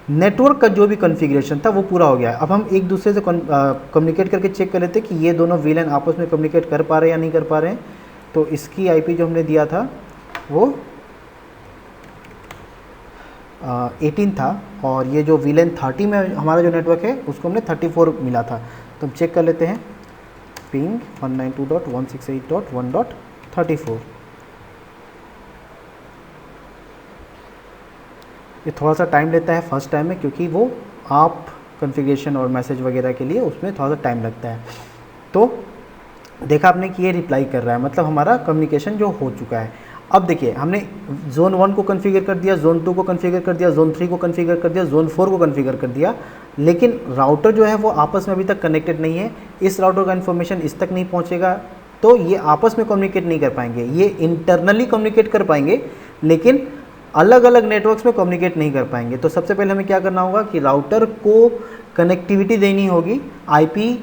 S1: नेटवर्क का जो भी कॉन्फ़िगरेशन था वो पूरा हो गया है। अब हम एक दूसरे से कम्युनिकेट करके चेक कर लेते हैं कि ये दोनों VLAN आपस में कम्युनिकेट कर पा रहे हैं या नहीं कर पा रहे हैं। तो इसकी IP जो हमने दिया था वो 18 था और ये जो VLAN 30 में हमारा जो नेटवर्क है उसको हमने 34 मिला था। तो हम चेक कर लेते हैं, पिंग 192.168.1.34। ये थोड़ा सा टाइम लेता है फर्स्ट टाइम में, क्योंकि वो आप कॉन्फ़िगरेशन और मैसेज वगैरह के लिए उसमें थोड़ा सा टाइम लगता है। तो देखा आपने कि ये रिप्लाई कर रहा है, मतलब हमारा कम्युनिकेशन जो हो चुका है। अब देखिए हमने जोन 1 को कॉन्फ़िगर कर दिया, जोन 2 को कॉन्फ़िगर कर दिया, जोन 3 को कॉन्फ़िगर कर दिया, जोन 4 को कॉन्फ़िगर कर दिया, लेकिन राउटर जो है वो आपस में अभी तक कनेक्टेड नहीं है। इस राउटर का इन्फॉर्मेशन इस तक नहीं पहुंचेगा, तो ये आपस में कम्युनिकेट नहीं कर पाएंगे। ये इंटरनली कम्युनिकेट कर पाएंगे, लेकिन अलग अलग नेटवर्क्स में कम्युनिकेट नहीं कर पाएंगे। तो सबसे पहले हमें क्या करना होगा कि राउटर को कनेक्टिविटी देनी होगी IP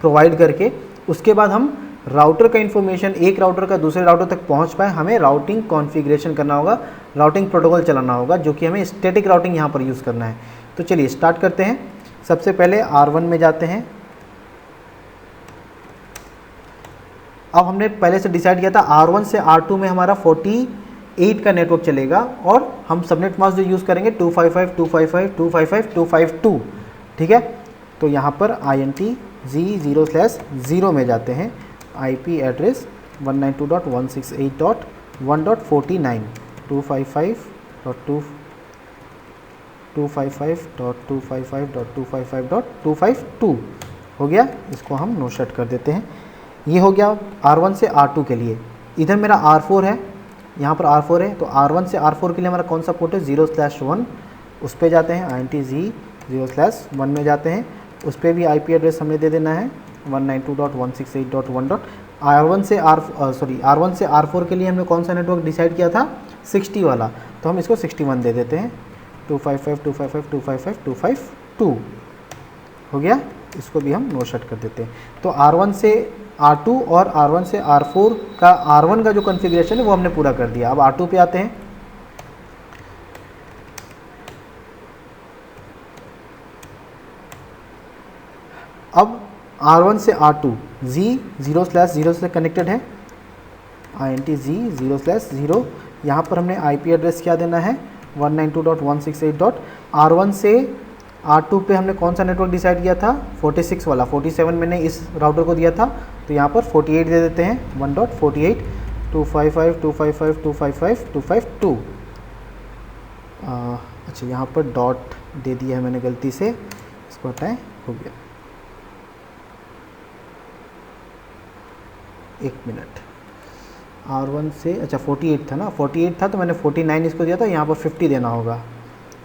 S1: प्रोवाइड करके। उसके बाद हम राउटर का इन्फॉर्मेशन, एक राउटर का दूसरे राउटर तक पहुंच पाए, हमें राउटिंग कॉन्फ़िगरेशन करना होगा, राउटिंग प्रोटोकॉल चलाना होगा, जो कि हमें स्टैटिक राउटिंग यहाँ पर यूज़ करना है। तो चलिए स्टार्ट करते हैं। सबसे पहले R1 में जाते हैं। अब हमने पहले से डिसाइड किया था R1 से R2 में हमारा 48 का नेटवर्क चलेगा, और हम सबनेट मास्क जो यूज़ करेंगे 255.255.255.252, ठीक है। तो यहाँ पर INT G0/0 में जाते हैं, IP एड्रेस 192.168.1.49, 255.255.255.252 हो गया। इसको हम नो शट कर देते हैं। ये हो गया R1 से R2 के लिए। इधर मेरा R4 है, यहाँ पर R4 है, तो R1 से R4 के लिए हमारा कौन सा पोर्ट है, 0/1, उस पर जाते हैं। INT G0/1 में जाते हैं, उस पर भी IP एड्रेस हमें दे देना है 192.168.1. R1 से R4 के लिए हमने कौन सा नेटवर्क डिसाइड किया था, 60 वाला, तो हम इसको 61 दे देते हैं। 255.255.255.252 हो गया। इसको भी हम नो शट कर देते हैं। तो R1 से R2 और R1 से R4 का R1 का जो कॉन्फ़िगरेशन है वो हमने पूरा कर दिया। अब R2 पे आते हैं। अब R1 से R2 G0/0 से कनेक्टेड है, INT G0/0। यहाँ पर हमने IP एड्रेस क्या देना है, 192.168. R1 से R2 पे हमने कौन सा नेटवर्क डिसाइड किया था, 46 वाला। 47 मैंने इस राउटर को दिया था, तो यहाँ पर 48 दे देते हैं, 1.48, 255.255.255.252। अच्छा, यहाँ पर डॉट दे दिया है मैंने गलती से, इसको हटाएं, हो गया। एक मिनट, R1 से, अच्छा 48 था ना, 48 था तो मैंने 49 इसको दिया था, यहाँ पर 50 देना होगा।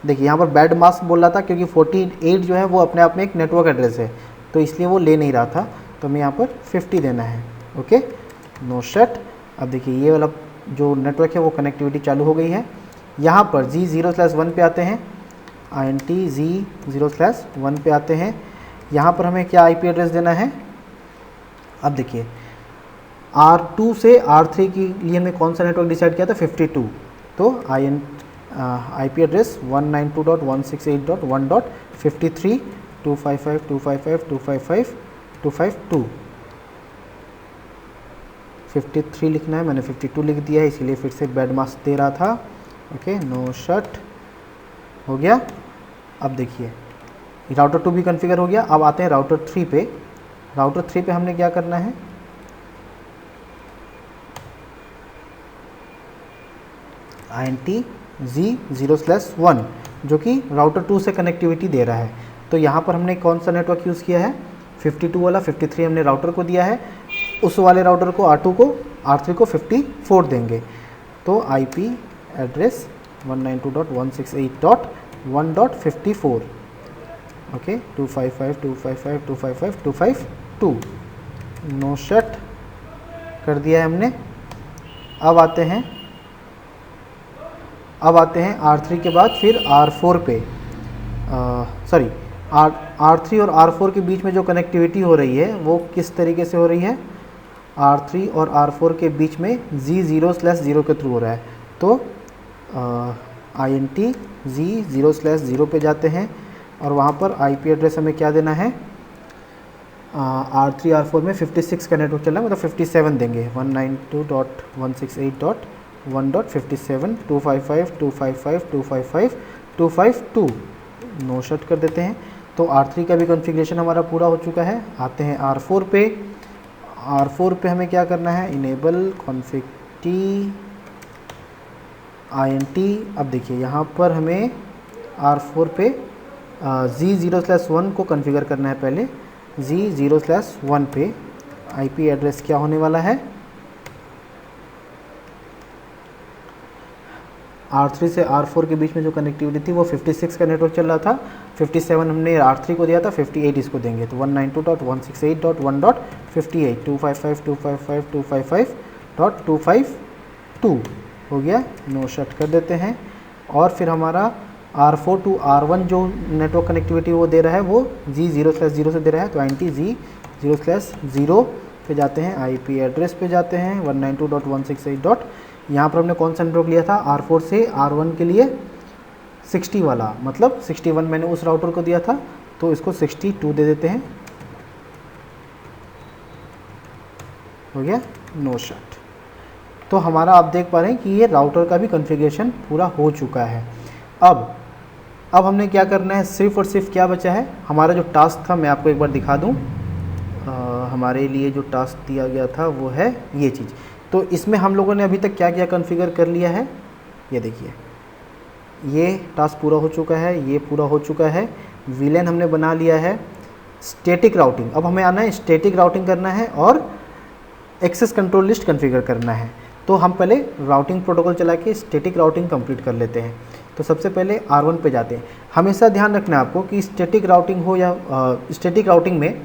S1: देखिए यहाँ पर बैड मास्क बोल रहा था, क्योंकि 48 जो है वो अपने आप में एक नेटवर्क एड्रेस है, तो इसलिए वो ले नहीं रहा था, तो हमें यहाँ पर 50 देना है। Okay, no shut. अब देखिए ये वाला जो नेटवर्क है वो कनेक्टिविटी चालू हो गई है। यहाँ पर G0/1 पे आते हैं, INT G0/1 पे आते हैं। यहाँ पर हमें क्या IP एड्रेस देना है, अब देखिए R2 से R3 के लिए हमने कौन सा नेटवर्क डिसाइड किया था, 52, तो IP एड्रेस 192.168.1.53, 255.255.255.252, 53 लिखना है, मैंने 52 लिख दिया है, इसीलिए फिर से बैड मार्क्स दे रहा था। ओके, नो शट हो गया। अब देखिए राउटर 2 भी कॉन्फ़िगर हो गया। अब आते हैं राउटर 3 पे। राउटर 3 पे हमने क्या करना है, INT G0/1, जो कि राउटर 2 से कनेक्टिविटी दे रहा है। तो यहाँ पर हमने कौन सा नेटवर्क यूज़ किया है, 52 वाला। 53 हमने राउटर को दिया है, उस वाले राउटर को R2 को, R3 को 54 देंगे। तो IP address 192.168.1.54, okay, 255.255.255.252, no shut कर दिया है हमने। अब आते हैं R3 के बाद फिर R4 पे, सॉरी R3 और R4 के बीच में जो कनेक्टिविटी हो रही है वो किस तरीके से हो रही है, R3 और R4 के बीच में G0/0 के थ्रू हो रहा है। तो INT G0/0 पे जाते हैं और वहाँ पर IP एड्रेस हमें क्या देना है, R3 R4 में 56 का नेटवर्क चल रहा है, मतलब 57 देंगे, 192.168.1.57, 255.255.255, 252, नो शट कर देते हैं। तो R3 का भी कॉन्फ़िगरेशन हमारा पूरा हो चुका है। आते हैं R4 पे। R4 पे हमें क्या करना है, इनेबल कॉन्फ़िग टी INT। अब देखिए यहाँ पर हमें R4 पे G0/1 को कॉन्फ़िगर करना है। पहले G0/1 पे IP एड्रेस क्या होने वाला है, R3 से R4 के बीच में जो कनेक्टिविटी थी वो 56 का नेटवर्क चल रहा था, 57 हमने R3 को दिया था, 58 इसको देंगे, तो 192.168.1.58 255.255.255.252 हो गया, नो शट कर देते हैं। और फिर हमारा R4 to R1 जो नेटवर्क कनेक्टिविटी वो दे रहा है वो G0/0 से दे रहा है, तो INT G0/0 पे जाते हैं, IP एड्रेस पे जाते हैं 192.168. यहाँ पर हमने कौन सा नेटवर्क लिया था, R4 से R1 के लिए 60 वाला, मतलब 61 मैंने उस राउटर को दिया था, तो इसको 62 दे देते हैं, हो गया, नो शट। तो हमारा आप देख पा रहे हैं कि ये राउटर का भी कॉन्फ़िगरेशन पूरा हो चुका है। अब हमने क्या करना है, सिर्फ और सिर्फ क्या बचा है, हमारा जो टास्क था मैं आपको एक बार दिखा दूँ। हमारे लिए जो टास्क दिया गया था वो है ये चीज़। तो इसमें हम लोगों ने अभी तक क्या क्या कॉन्फ़िगर कर लिया है, ये देखिए, ये टास्क पूरा हो चुका है, ये पूरा हो चुका है, VLAN हमने बना लिया है, स्टैटिक राउटिंग, अब हमें आना है स्टैटिक राउटिंग करना है और एक्सेस कंट्रोल लिस्ट कॉन्फ़िगर करना है। तो हम पहले राउटिंग प्रोटोकॉल चला के स्टैटिक राउटिंग कंप्लीट कर लेते हैं। तो सबसे पहले R1 पे जाते हैं। हमेशा ध्यान रखना है आपको कि स्टैटिक राउटिंग हो या स्टैटिक राउटिंग में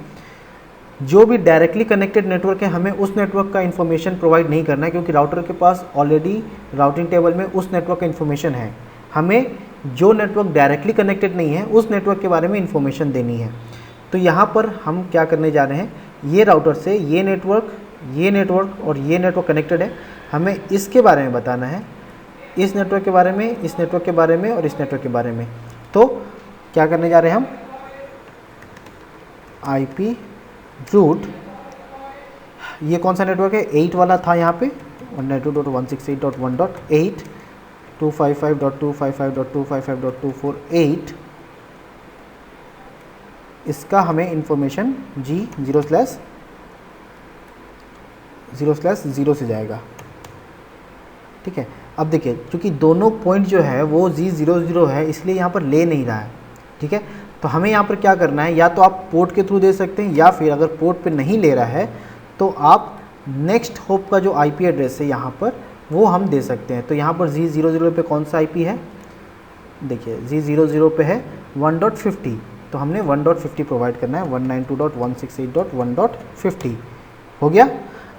S1: जो भी डायरेक्टली कनेक्टेड नेटवर्क है हमें उस नेटवर्क का इन्फॉर्मेशन प्रोवाइड नहीं करना है, क्योंकि राउटर के पास ऑलरेडी राउटिंग टेबल में उस नेटवर्क का इन्फॉर्मेशन है। हमें जो नेटवर्क डायरेक्टली कनेक्टेड नहीं है उस नेटवर्क के बारे में इन्फॉर्मेशन देनी है। तो यहाँ पर हम क्या करने जा रहे हैं, ये राउटर से ये नेटवर्क और ये नेटवर्क कनेक्टेड है, हमें इसके बारे में बताना है, इस नेटवर्क के बारे में, इस नेटवर्क के बारे में और इस नेटवर्क के बारे में। तो क्या करने जा रहे हैं हम, IP रूट, ये कौन सा नेटवर्क है, 8 वाला था यहाँ पे, 192.168.1.8 255.255.255.248, इसका हमें इंफॉर्मेशन G0/0 से जाएगा, ठीक है। अब देखिए, क्योंकि दोनों पॉइंट जो है वो G00 है, इसलिए यहाँ पर ले नहीं रहा है, ठीक है। तो हमें यहाँ पर क्या करना है, या तो आप पोर्ट के थ्रू दे सकते हैं, या फिर अगर पोर्ट पे नहीं ले रहा है तो आप नेक्स्ट होप का जो IP एड्रेस है यहाँ पर वो हम दे सकते हैं। तो यहाँ पर G00 पे कौन सा IP है, देखिए G00 पे है 1.50, तो हमने 1.50 प्रोवाइड करना है, 192.168.1.50 हो गया।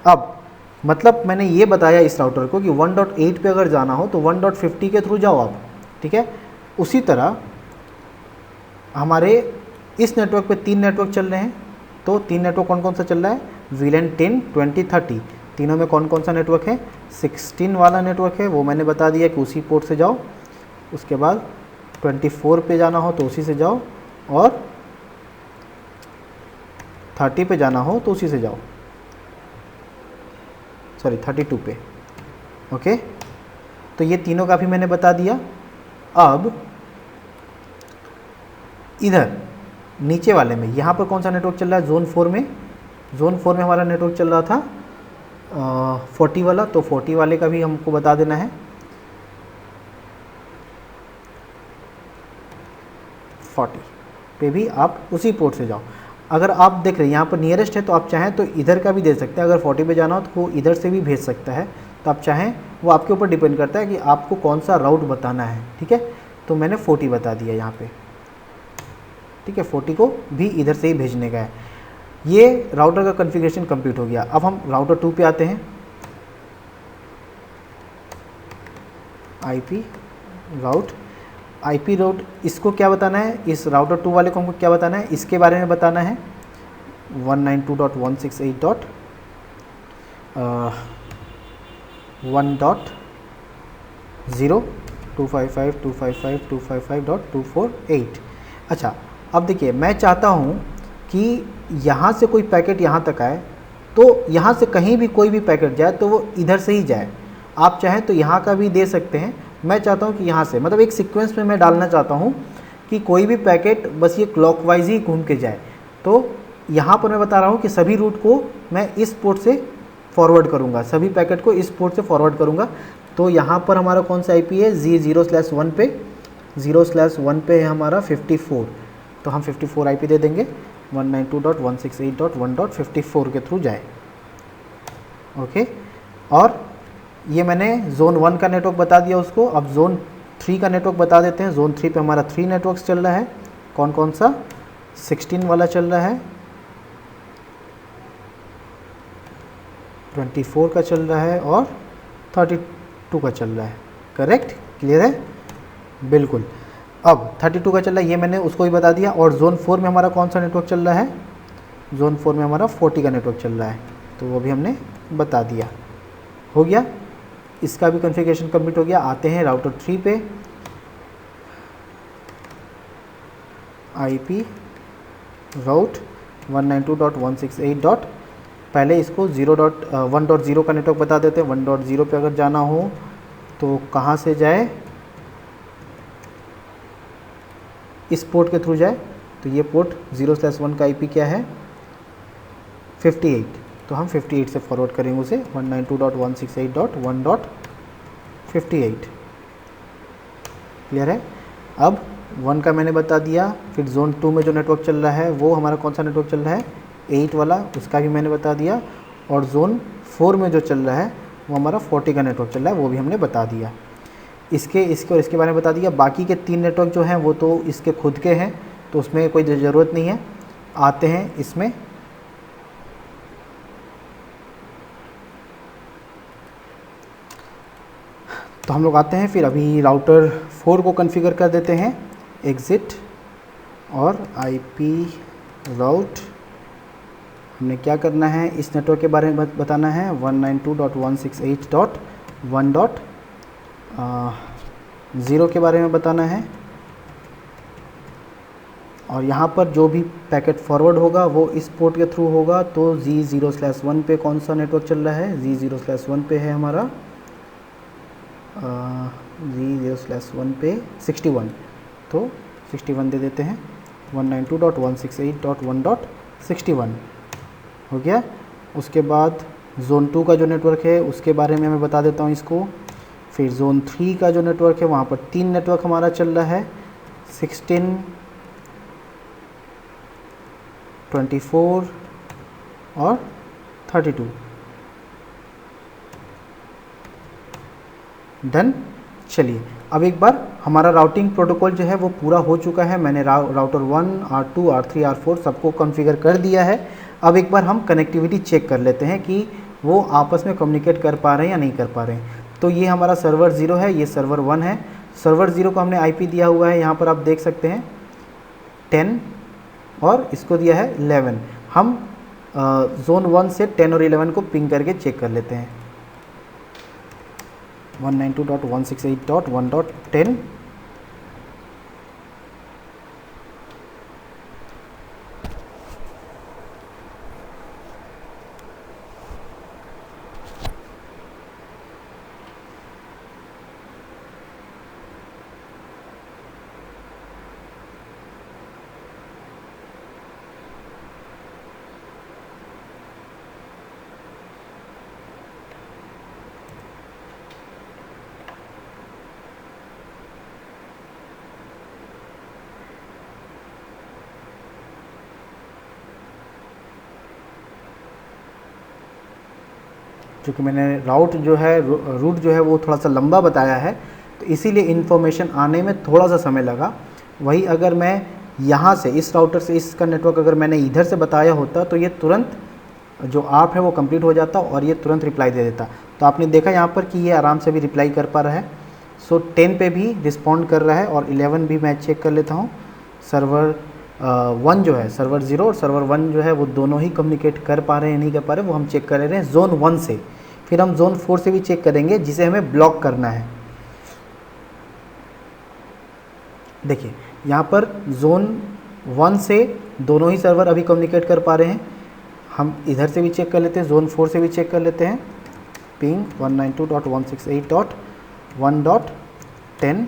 S1: अब मतलब मैंने ये बताया इस राउटर को कि 1.8 पे अगर जाना हो तो 1.50 के थ्रू जाओ आप, ठीक है। उसी तरह हमारे इस नेटवर्क पे 3 नेटवर्क चल रहे हैं, तो 3 नेटवर्क कौन कौन सा चल रहा है, VLAN 10, 20, 30, तीनों में कौन कौन सा नेटवर्क है, 16 वाला नेटवर्क है, वो मैंने बता दिया कि उसी पोर्ट से जाओ। उसके बाद 24 पे जाना हो तो उसी से जाओ, और 30 पे जाना हो तो उसी से जाओ, सॉरी 32 पे, ओके। तो ये तीनों का भी मैंने बता दिया। अब इधर नीचे वाले में यहाँ पर कौन सा नेटवर्क चल रहा है, जोन 4 में, जोन 4 में हमारा नेटवर्क चल रहा था 40 वाला, तो 40 वाले का भी हमको बता देना है। 40 पे भी आप उसी पोर्ट से जाओ। अगर आप देख रहे हैं यहाँ पर नियरेस्ट है तो आप चाहें तो इधर का भी दे सकते हैं, अगर 40 पे जाना हो तो वो इधर से भी भेज सकता है, तो आप चाहें, वो आपके ऊपर डिपेंड करता है कि आपको कौन सा राउट बताना है, ठीक है। तो मैंने 40 बता दिया यहाँ पे, ठीक है, 40 को भी इधर से ही भेजने का है। ये राउटर का कॉन्फ़िगरेशन कंप्लीट हो गया। अब हम राउटर 2 पे आते हैं, IP राउट, इसको क्या बताना है, इस राउटर 2 वाले को हमको क्या बताना है, इसके बारे में बताना है 192.168.1.0 255.255.255.248। अच्छा, अब देखिए, मैं चाहता हूँ कि यहाँ से कोई पैकेट यहाँ तक आए, तो यहाँ से कहीं भी कोई भी पैकेट जाए तो वो इधर से ही जाए। आप चाहें तो यहाँ का भी दे सकते हैं, मैं चाहता हूँ कि यहाँ से मतलब एक सीक्वेंस में मैं डालना चाहता हूँ कि कोई भी पैकेट बस ये क्लॉकवाइज ही घूम के जाए। तो यहाँ पर मैं बता रहा हूँ कि सभी रूट को मैं इस पोर्ट से फॉरवर्ड करूँगा, सभी पैकेट को इस पोर्ट से फॉरवर्ड करूँगा। तो यहाँ पर हमारा कौन सा IP है, G0/1 पे, 0/1 पे है हमारा 54, तो हम 54 IP दे देंगे, 192.168.1.54 के थ्रू जाए। ओके, और ये मैंने जोन 1 का नेटवर्क बता दिया उसको। अब जोन 3 का नेटवर्क बता देते हैं। जोन 3 पे हमारा 3 नेटवर्क्स चल रहा है। कौन कौन सा, 16 वाला चल रहा है, 24 का चल रहा है और 32 का चल रहा है। करेक्ट, क्लियर है, बिल्कुल। अब 32 का चल रहा है, ये मैंने उसको भी बता दिया। और जोन 4 में हमारा कौन सा नेटवर्क चल रहा है, जोन 4 में हमारा 40 का नेटवर्क चल रहा है, तो वो भी हमने बता दिया। हो गया, इसका भी कॉन्फ़िगरेशन कंप्लीट हो गया। आते हैं राउटर 3 पे, IP राउट 192.168. पहले इसको 1.0 का नेटवर्क बता देते हैं। 1.0 पे अगर जाना हो तो कहाँ से जाए, इस पोर्ट के थ्रू जाए। तो ये पोर्ट 0/1 का IP क्या है, 58, तो हम 58 से फॉरवर्ड करेंगे उसे 192.168.1.58। क्लियर है। अब 1 का मैंने बता दिया। फिर जोन 2 में जो नेटवर्क चल रहा है वो हमारा कौन सा नेटवर्क चल रहा है, 8 वाला, उसका भी मैंने बता दिया। और जोन 4 में जो चल रहा है वो हमारा 40 का नेटवर्क चल रहा है, वो भी हमने बता दिया। इसके और इसके बारे में बता दिया। बाकी के 3 नेटवर्क जो हैं वो तो इसके खुद के हैं, तो उसमें कोई ज़रूरत नहीं है। आते हैं इसमें, तो हम लोग आते हैं फिर अभी राउटर 4 को कॉन्फ़िगर कर देते हैं। एग्ज़िट और IP राउट, हमने क्या करना है, इस नेटवर्क के बारे में बताना है, 192.168.1.0 के बारे में बताना है। और यहाँ पर जो भी पैकेट फॉरवर्ड होगा वो इस पोर्ट के थ्रू होगा। तो G0/1 पे कौन सा नेटवर्क चल रहा है, G0/1 पे है हमारा G0/1 पे 61, तो 61 दे देते हैं, 192.168.1.61 हो गया। उसके बाद जोन 2 का जो नेटवर्क है उसके बारे में मैं बता देता हूँ इसको। फिर जोन 3 का जो नेटवर्क है वहाँ पर 3 नेटवर्क हमारा चल रहा है, 16, 24 और 32। डन। चलिए अब एक बार हमारा राउटिंग प्रोटोकॉल जो है वो पूरा हो चुका है। मैंने राउटर 1, R2, R3, R4 सबको कॉन्फ़िगर कर दिया है। अब एक बार हम कनेक्टिविटी चेक कर लेते हैं कि वो आपस में कम्युनिकेट कर पा रहे हैं या नहीं कर पा रहे हैं। तो ये हमारा सर्वर 0 है, ये सर्वर 1 है। सर्वर 0 को हमने IP दिया हुआ है, यहाँ पर आप देख सकते हैं 10, और इसको दिया है 11। हम जोन 1 से 10 और 11 को पिंग करके चेक कर लेते हैं। 192.168.1.10, क्योंकि मैंने रूट जो है वो थोड़ा सा लंबा बताया है, तो इसीलिए इन्फॉर्मेशन आने में थोड़ा सा समय लगा। वही अगर मैं यहाँ से इस राउटर से इसका नेटवर्क अगर मैंने इधर से बताया होता तो ये तुरंत जो आप है वो कंप्लीट हो जाता और ये तुरंत रिप्लाई दे देता। तो आपने देखा यहाँ पर कि ये आराम से भी रिप्लाई कर पा रहा है। सो 10 पे भी रिस्पॉन्ड कर रहा है और 11 भी मैं चेक कर लेता हूँ। सर्वर 1 जो है, सर्वर 0 और सर्वर 1 जो है वो दोनों ही कम्युनिकेट कर पा रहे हैं नहीं कर पा रहे, वो हम चेक कर रहे हैं जोन 1 से। फिर हम जोन 4 से भी चेक करेंगे जिसे हमें ब्लॉक करना है। देखिए यहाँ पर जोन 1 से दोनों ही सर्वर अभी कम्युनिकेट कर पा रहे हैं। हम इधर से भी चेक कर लेते हैं, जोन 4 से भी चेक कर लेते हैं। पिंग 192.168.1.4 10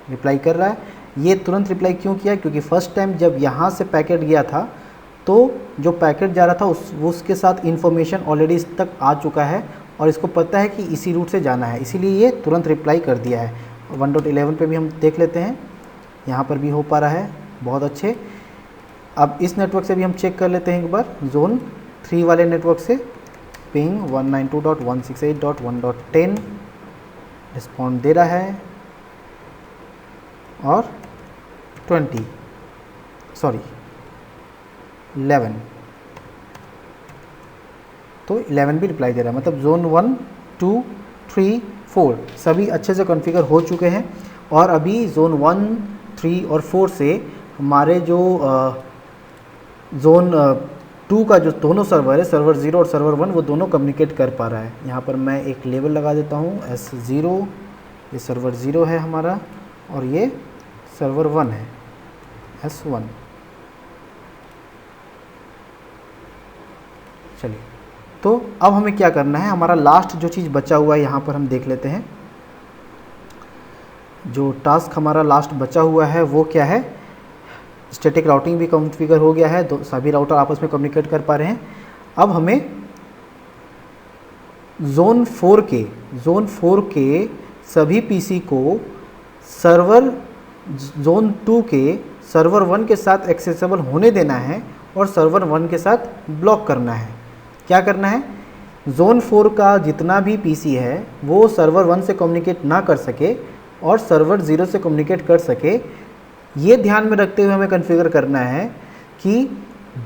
S1: रिप्लाई कर रहा है। ये तुरंत रिप्लाई क्यों किया? क्योंकि फर्स्ट टाइम जब यहाँ से पैकेट गया था तो जो पैकेट जा रहा था उसके साथ इन्फॉर्मेशन ऑलरेडी इस तक आ चुका है और इसको पता है कि इसी रूट से जाना है, इसीलिए ये तुरंत रिप्लाई कर दिया है। 1.11 पे भी हम देख लेते हैं, यहाँ पर भी हो पा रहा है, बहुत अच्छे। अब इस नेटवर्क से भी हम चेक कर लेते हैं एक बार, जोन 3 वाले नेटवर्क से पिंग 192.168.1.10 रिस्पॉन्ड दे रहा है और 11 तो 11 भी रिप्लाई दे रहा है। मतलब जोन 1, 2, 3, 4 सभी अच्छे से कॉन्फ़िगर हो चुके हैं और अभी जोन 1, 3 और 4 से हमारे जो जोन 2 का जो दोनों सर्वर है, सर्वर 0 और सर्वर 1, वो दोनों कम्युनिकेट कर पा रहा है। यहाँ पर मैं एक लेबल लगा देता हूँ S0, ये सर्वर 0 है हमारा और ये सर्वर 1 है S1। चलिए, तो अब हमें क्या करना है, हमारा लास्ट जो चीज़ बचा हुआ है यहाँ पर हम देख लेते हैं। जो टास्क हमारा लास्ट बचा हुआ है वो क्या है, स्टैटिक राउटिंग भी कॉन्फ़िगर हो गया है, तो सभी राउटर आपस में कम्युनिकेट कर पा रहे हैं। अब हमें जोन 4 के सभी पीसी को सर्वर जोन 2 के सर्वर 1 के साथ एक्सेसिबल होने देना है और सर्वर 1 के साथ ब्लॉक करना है। क्या करना है, जोन 4 का जितना भी पीसी है वो सर्वर 1 से कम्युनिकेट ना कर सके और सर्वर 0 से कम्युनिकेट कर सके। ये ध्यान में रखते हुए हमें कॉन्फ़िगर करना है कि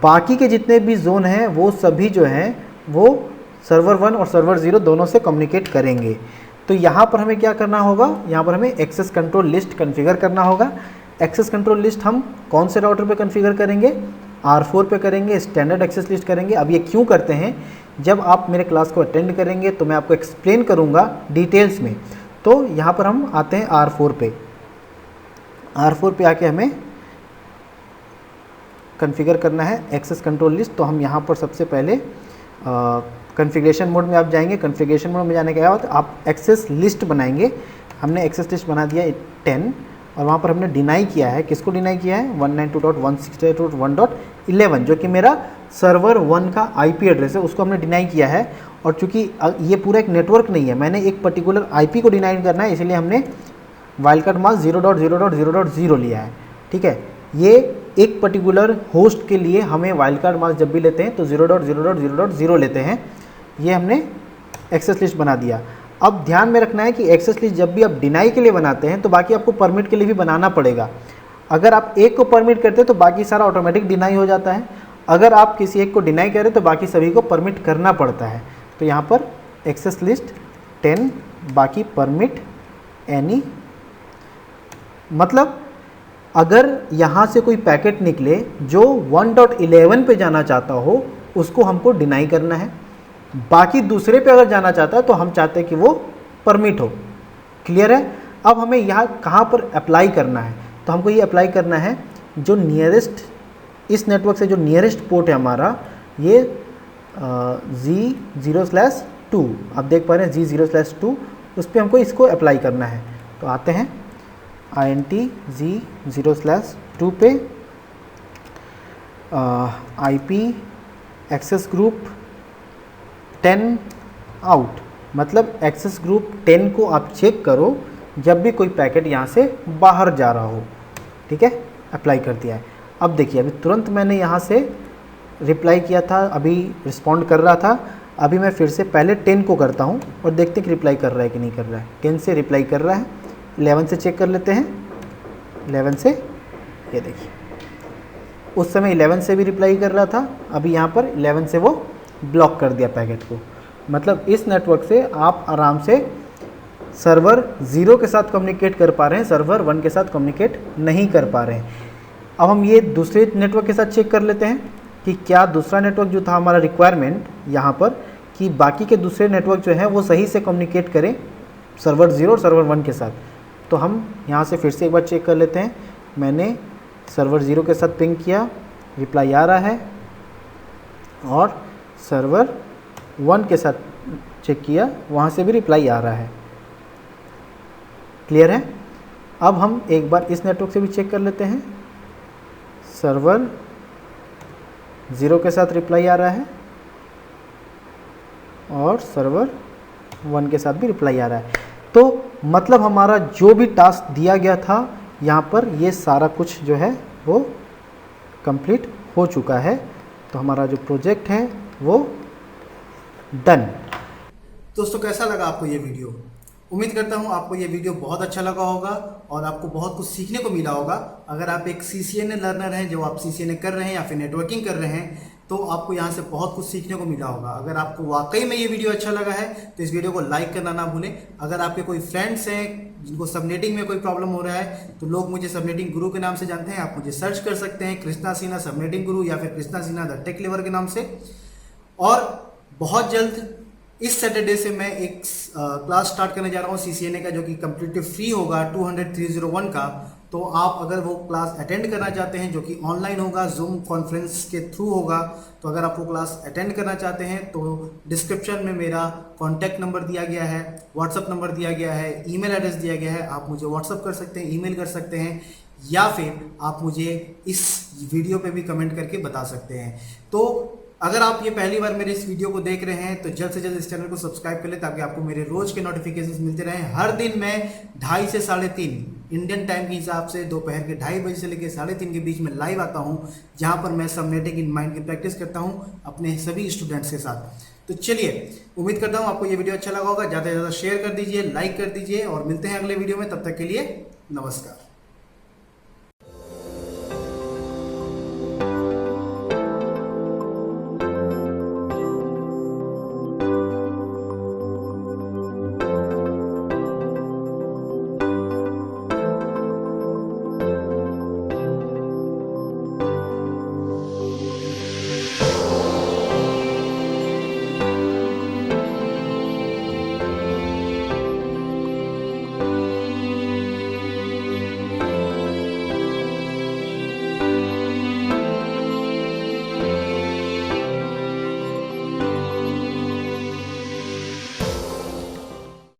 S1: बाकी के जितने भी जोन हैं वो सभी जो हैं वो सर्वर 1 और सर्वर 0 दोनों से कम्युनिकेट करेंगे। तो यहाँ पर हमें क्या करना होगा, यहाँ पर हमें एक्सेस कंट्रोल लिस्ट कॉन्फ़िगर करना होगा। एक्सेस कंट्रोल लिस्ट हम कौन से राउटर पे कॉन्फ़िगर करेंगे, R4 पे करेंगे, स्टैंडर्ड एक्सेस लिस्ट करेंगे। अब ये क्यों करते हैं, जब आप मेरे क्लास को अटेंड करेंगे तो मैं आपको एक्सप्लेन करूँगा डिटेल्स में। तो यहाँ पर हम आते हैं R4 पे। R4 पे आके हमें कॉन्फ़िगर करना है एक्सेस कंट्रोल लिस्ट। तो हम यहाँ पर सबसे पहले कॉन्फ़िगरेशन मोड में आप जाएंगे। कॉन्फ़िगरेशन मोड में जाने के बाद आप एक्सेस लिस्ट बनाएंगे। हमने एक्सेस लिस्ट बना दिया 10 और वहाँ पर हमने डिनाई किया है, किसको डिनाई किया है, 192.168.1.11 जो कि मेरा सर्वर 1 का IP एड्रेस है, उसको हमने डिनाई किया है। और चूँकि ये पूरा एक नेटवर्क नहीं है, मैंने एक पर्टिकुलर IP को डिनाई करना है, इसलिए हमने वाइल्डकार्ड मास्क 0.0.0.0 लिया है। ठीक है, ये एक पर्टिकुलर होस्ट के लिए हमें वाइल्डकार्ड मास्क जब भी लेते हैं तो 0.0.0.0 लेते हैं। ये हमने एक्सेस लिस्ट बना दिया। अब ध्यान में रखना है कि एक्सेस लिस्ट जब भी आप डिनाई के लिए बनाते हैं तो बाकी आपको परमिट के लिए भी बनाना पड़ेगा। अगर आप एक को परमिट करते हैं तो बाकी सारा ऑटोमेटिक डिनाई हो जाता है, अगर आप किसी एक को डिनाई करें तो बाकी सभी को परमिट करना पड़ता है। तो यहाँ पर एक्सेस लिस्ट 10 बाकी परमिट एनी, मतलब अगर यहाँ से कोई पैकेट निकले जो 1.11 पे जाना चाहता हो उसको हमको डिनाई करना है, बाकी दूसरे पे अगर जाना चाहता है तो हम चाहते हैं कि वो परमिट हो। क्लियर है। अब हमें यहाँ कहाँ पर अप्लाई करना है, तो हमको ये अप्लाई करना है जो नियरेस्ट, इस नेटवर्क से जो नियरेस्ट पोर्ट है हमारा ये G0/2, आप देख पा रहे हैं G0/2, उस पर हमको इसको अप्लाई करना है। तो आते हैं INT G0/2 पे IP एक्सेस ग्रुप 10 आउट, मतलब एक्सेस ग्रुप 10 को आप चेक करो जब भी कोई पैकेट यहाँ से बाहर जा रहा हो। ठीक है, अप्लाई कर दिया है। अब देखिए, अभी तुरंत मैंने यहाँ से रिप्लाई किया था, अभी रिस्पॉन्ड कर रहा था। अभी मैं फिर से पहले 10 को करता हूँ और देखते हैं कि रिप्लाई कर रहा है कि नहीं कर रहा है। 10 से रिप्लाई कर रहा है, 11 से चेक कर लेते हैं। 11 से, ये देखिए, उस समय 11 से भी रिप्लाई कर रहा था, अभी यहाँ पर 11 से वो ब्लॉक कर दिया पैकेट को। मतलब इस नेटवर्क से आप आराम से सर्वर 0 के साथ कम्युनिकेट कर पा रहे हैं, सर्वर 1 के साथ कम्युनिकेट नहीं कर पा रहे हैं। अब हम ये दूसरे नेटवर्क के साथ चेक कर लेते हैं कि क्या दूसरा नेटवर्क जो था हमारा रिक्वायरमेंट यहाँ पर, कि बाकी के दूसरे नेटवर्क जो हैं वो सही से कम्युनिकेट करें सर्वर 0 और सर्वर 1 के साथ। तो हम यहाँ से फिर से एक बार चेक कर लेते हैं। मैंने सर्वर 0 के साथ पिंग किया, रिप्लाई आ रहा है, और सर्वर 1 के साथ चेक किया, वहाँ से भी रिप्लाई आ रहा है। क्लियर है। अब हम एक बार इस नेटवर्क से भी चेक कर लेते हैं। सर्वर 0 के साथ रिप्लाई आ रहा है और सर्वर 1 के साथ भी रिप्लाई आ रहा है। तो मतलब हमारा जो भी टास्क दिया गया था यहाँ पर ये सारा कुछ जो है वो कंप्लीट हो चुका है। तो हमारा जो प्रोजेक्ट है वो डन।
S2: दोस्तों कैसा लगा आपको ये वीडियो? उम्मीद करता हूँ आपको ये वीडियो बहुत अच्छा लगा होगा और आपको बहुत कुछ सीखने को मिला होगा। अगर आप एक CCNA लर्नर हैं, जो आप CCNA कर रहे हैं या फिर नेटवर्किंग कर रहे हैं, तो आपको यहाँ से बहुत कुछ सीखने को मिला होगा। अगर आपको वाकई में ये वीडियो अच्छा लगा है तो इस वीडियो को लाइक करना ना भूलें। अगर आपके कोई फ्रेंड्स हैं जिनको सबनेटिंग में कोई प्रॉब्लम हो रहा है, तो लोग मुझे सबनेटिंग गुरु के नाम से जानते हैं, आप मुझे सर्च कर सकते हैं कृष्णा सिन्हा सबनेटिंग गुरु या फिर कृष्णा सिन्हा द टेक लेवर के नाम से। और बहुत जल्द इस सैटरडे से मैं एक क्लास स्टार्ट करने जा रहा हूँ CCNA का, जो कि कम्प्लीटली फ्री होगा 200-301 का। तो आप अगर वो क्लास अटेंड करना चाहते हैं, जो कि ऑनलाइन होगा, जूम कॉन्फ्रेंस के थ्रू होगा, तो अगर आप वो क्लास अटेंड करना चाहते हैं तो डिस्क्रिप्शन में मेरा कॉन्टैक्ट नंबर दिया गया है, व्हाट्सअप नंबर दिया गया है, ईमेल एड्रेस दिया गया है। आप मुझे व्हाट्सअप कर सकते हैं, ईमेल कर सकते हैं, या फिर आप मुझे इस वीडियो पे भी कमेंट करके बता सकते हैं। तो अगर आप ये पहली बार मेरे इस वीडियो को देख रहे हैं तो जल्द से जल्द इस चैनल को सब्सक्राइब कर लें, ताकि आपको मेरे रोज के नोटिफिकेशंस मिलते रहें। हर दिन मैं 2:30 से 3:30 इंडियन टाइम के हिसाब से दोपहर के 2:30 बजे से लेकर 3:30 के बीच में लाइव आता हूं, जहां पर मैं सबनेटिंग इन माइंड की प्रैक्टिस करता हूं अपने सभी स्टूडेंट्स के साथ। तो चलिए, उम्मीद करता हूं आपको ये वीडियो अच्छा लगा होगा। ज़्यादा से ज़्यादा शेयर कर दीजिए, लाइक कर दीजिए और मिलते हैं अगले वीडियो में। तब तक के लिए नमस्कार।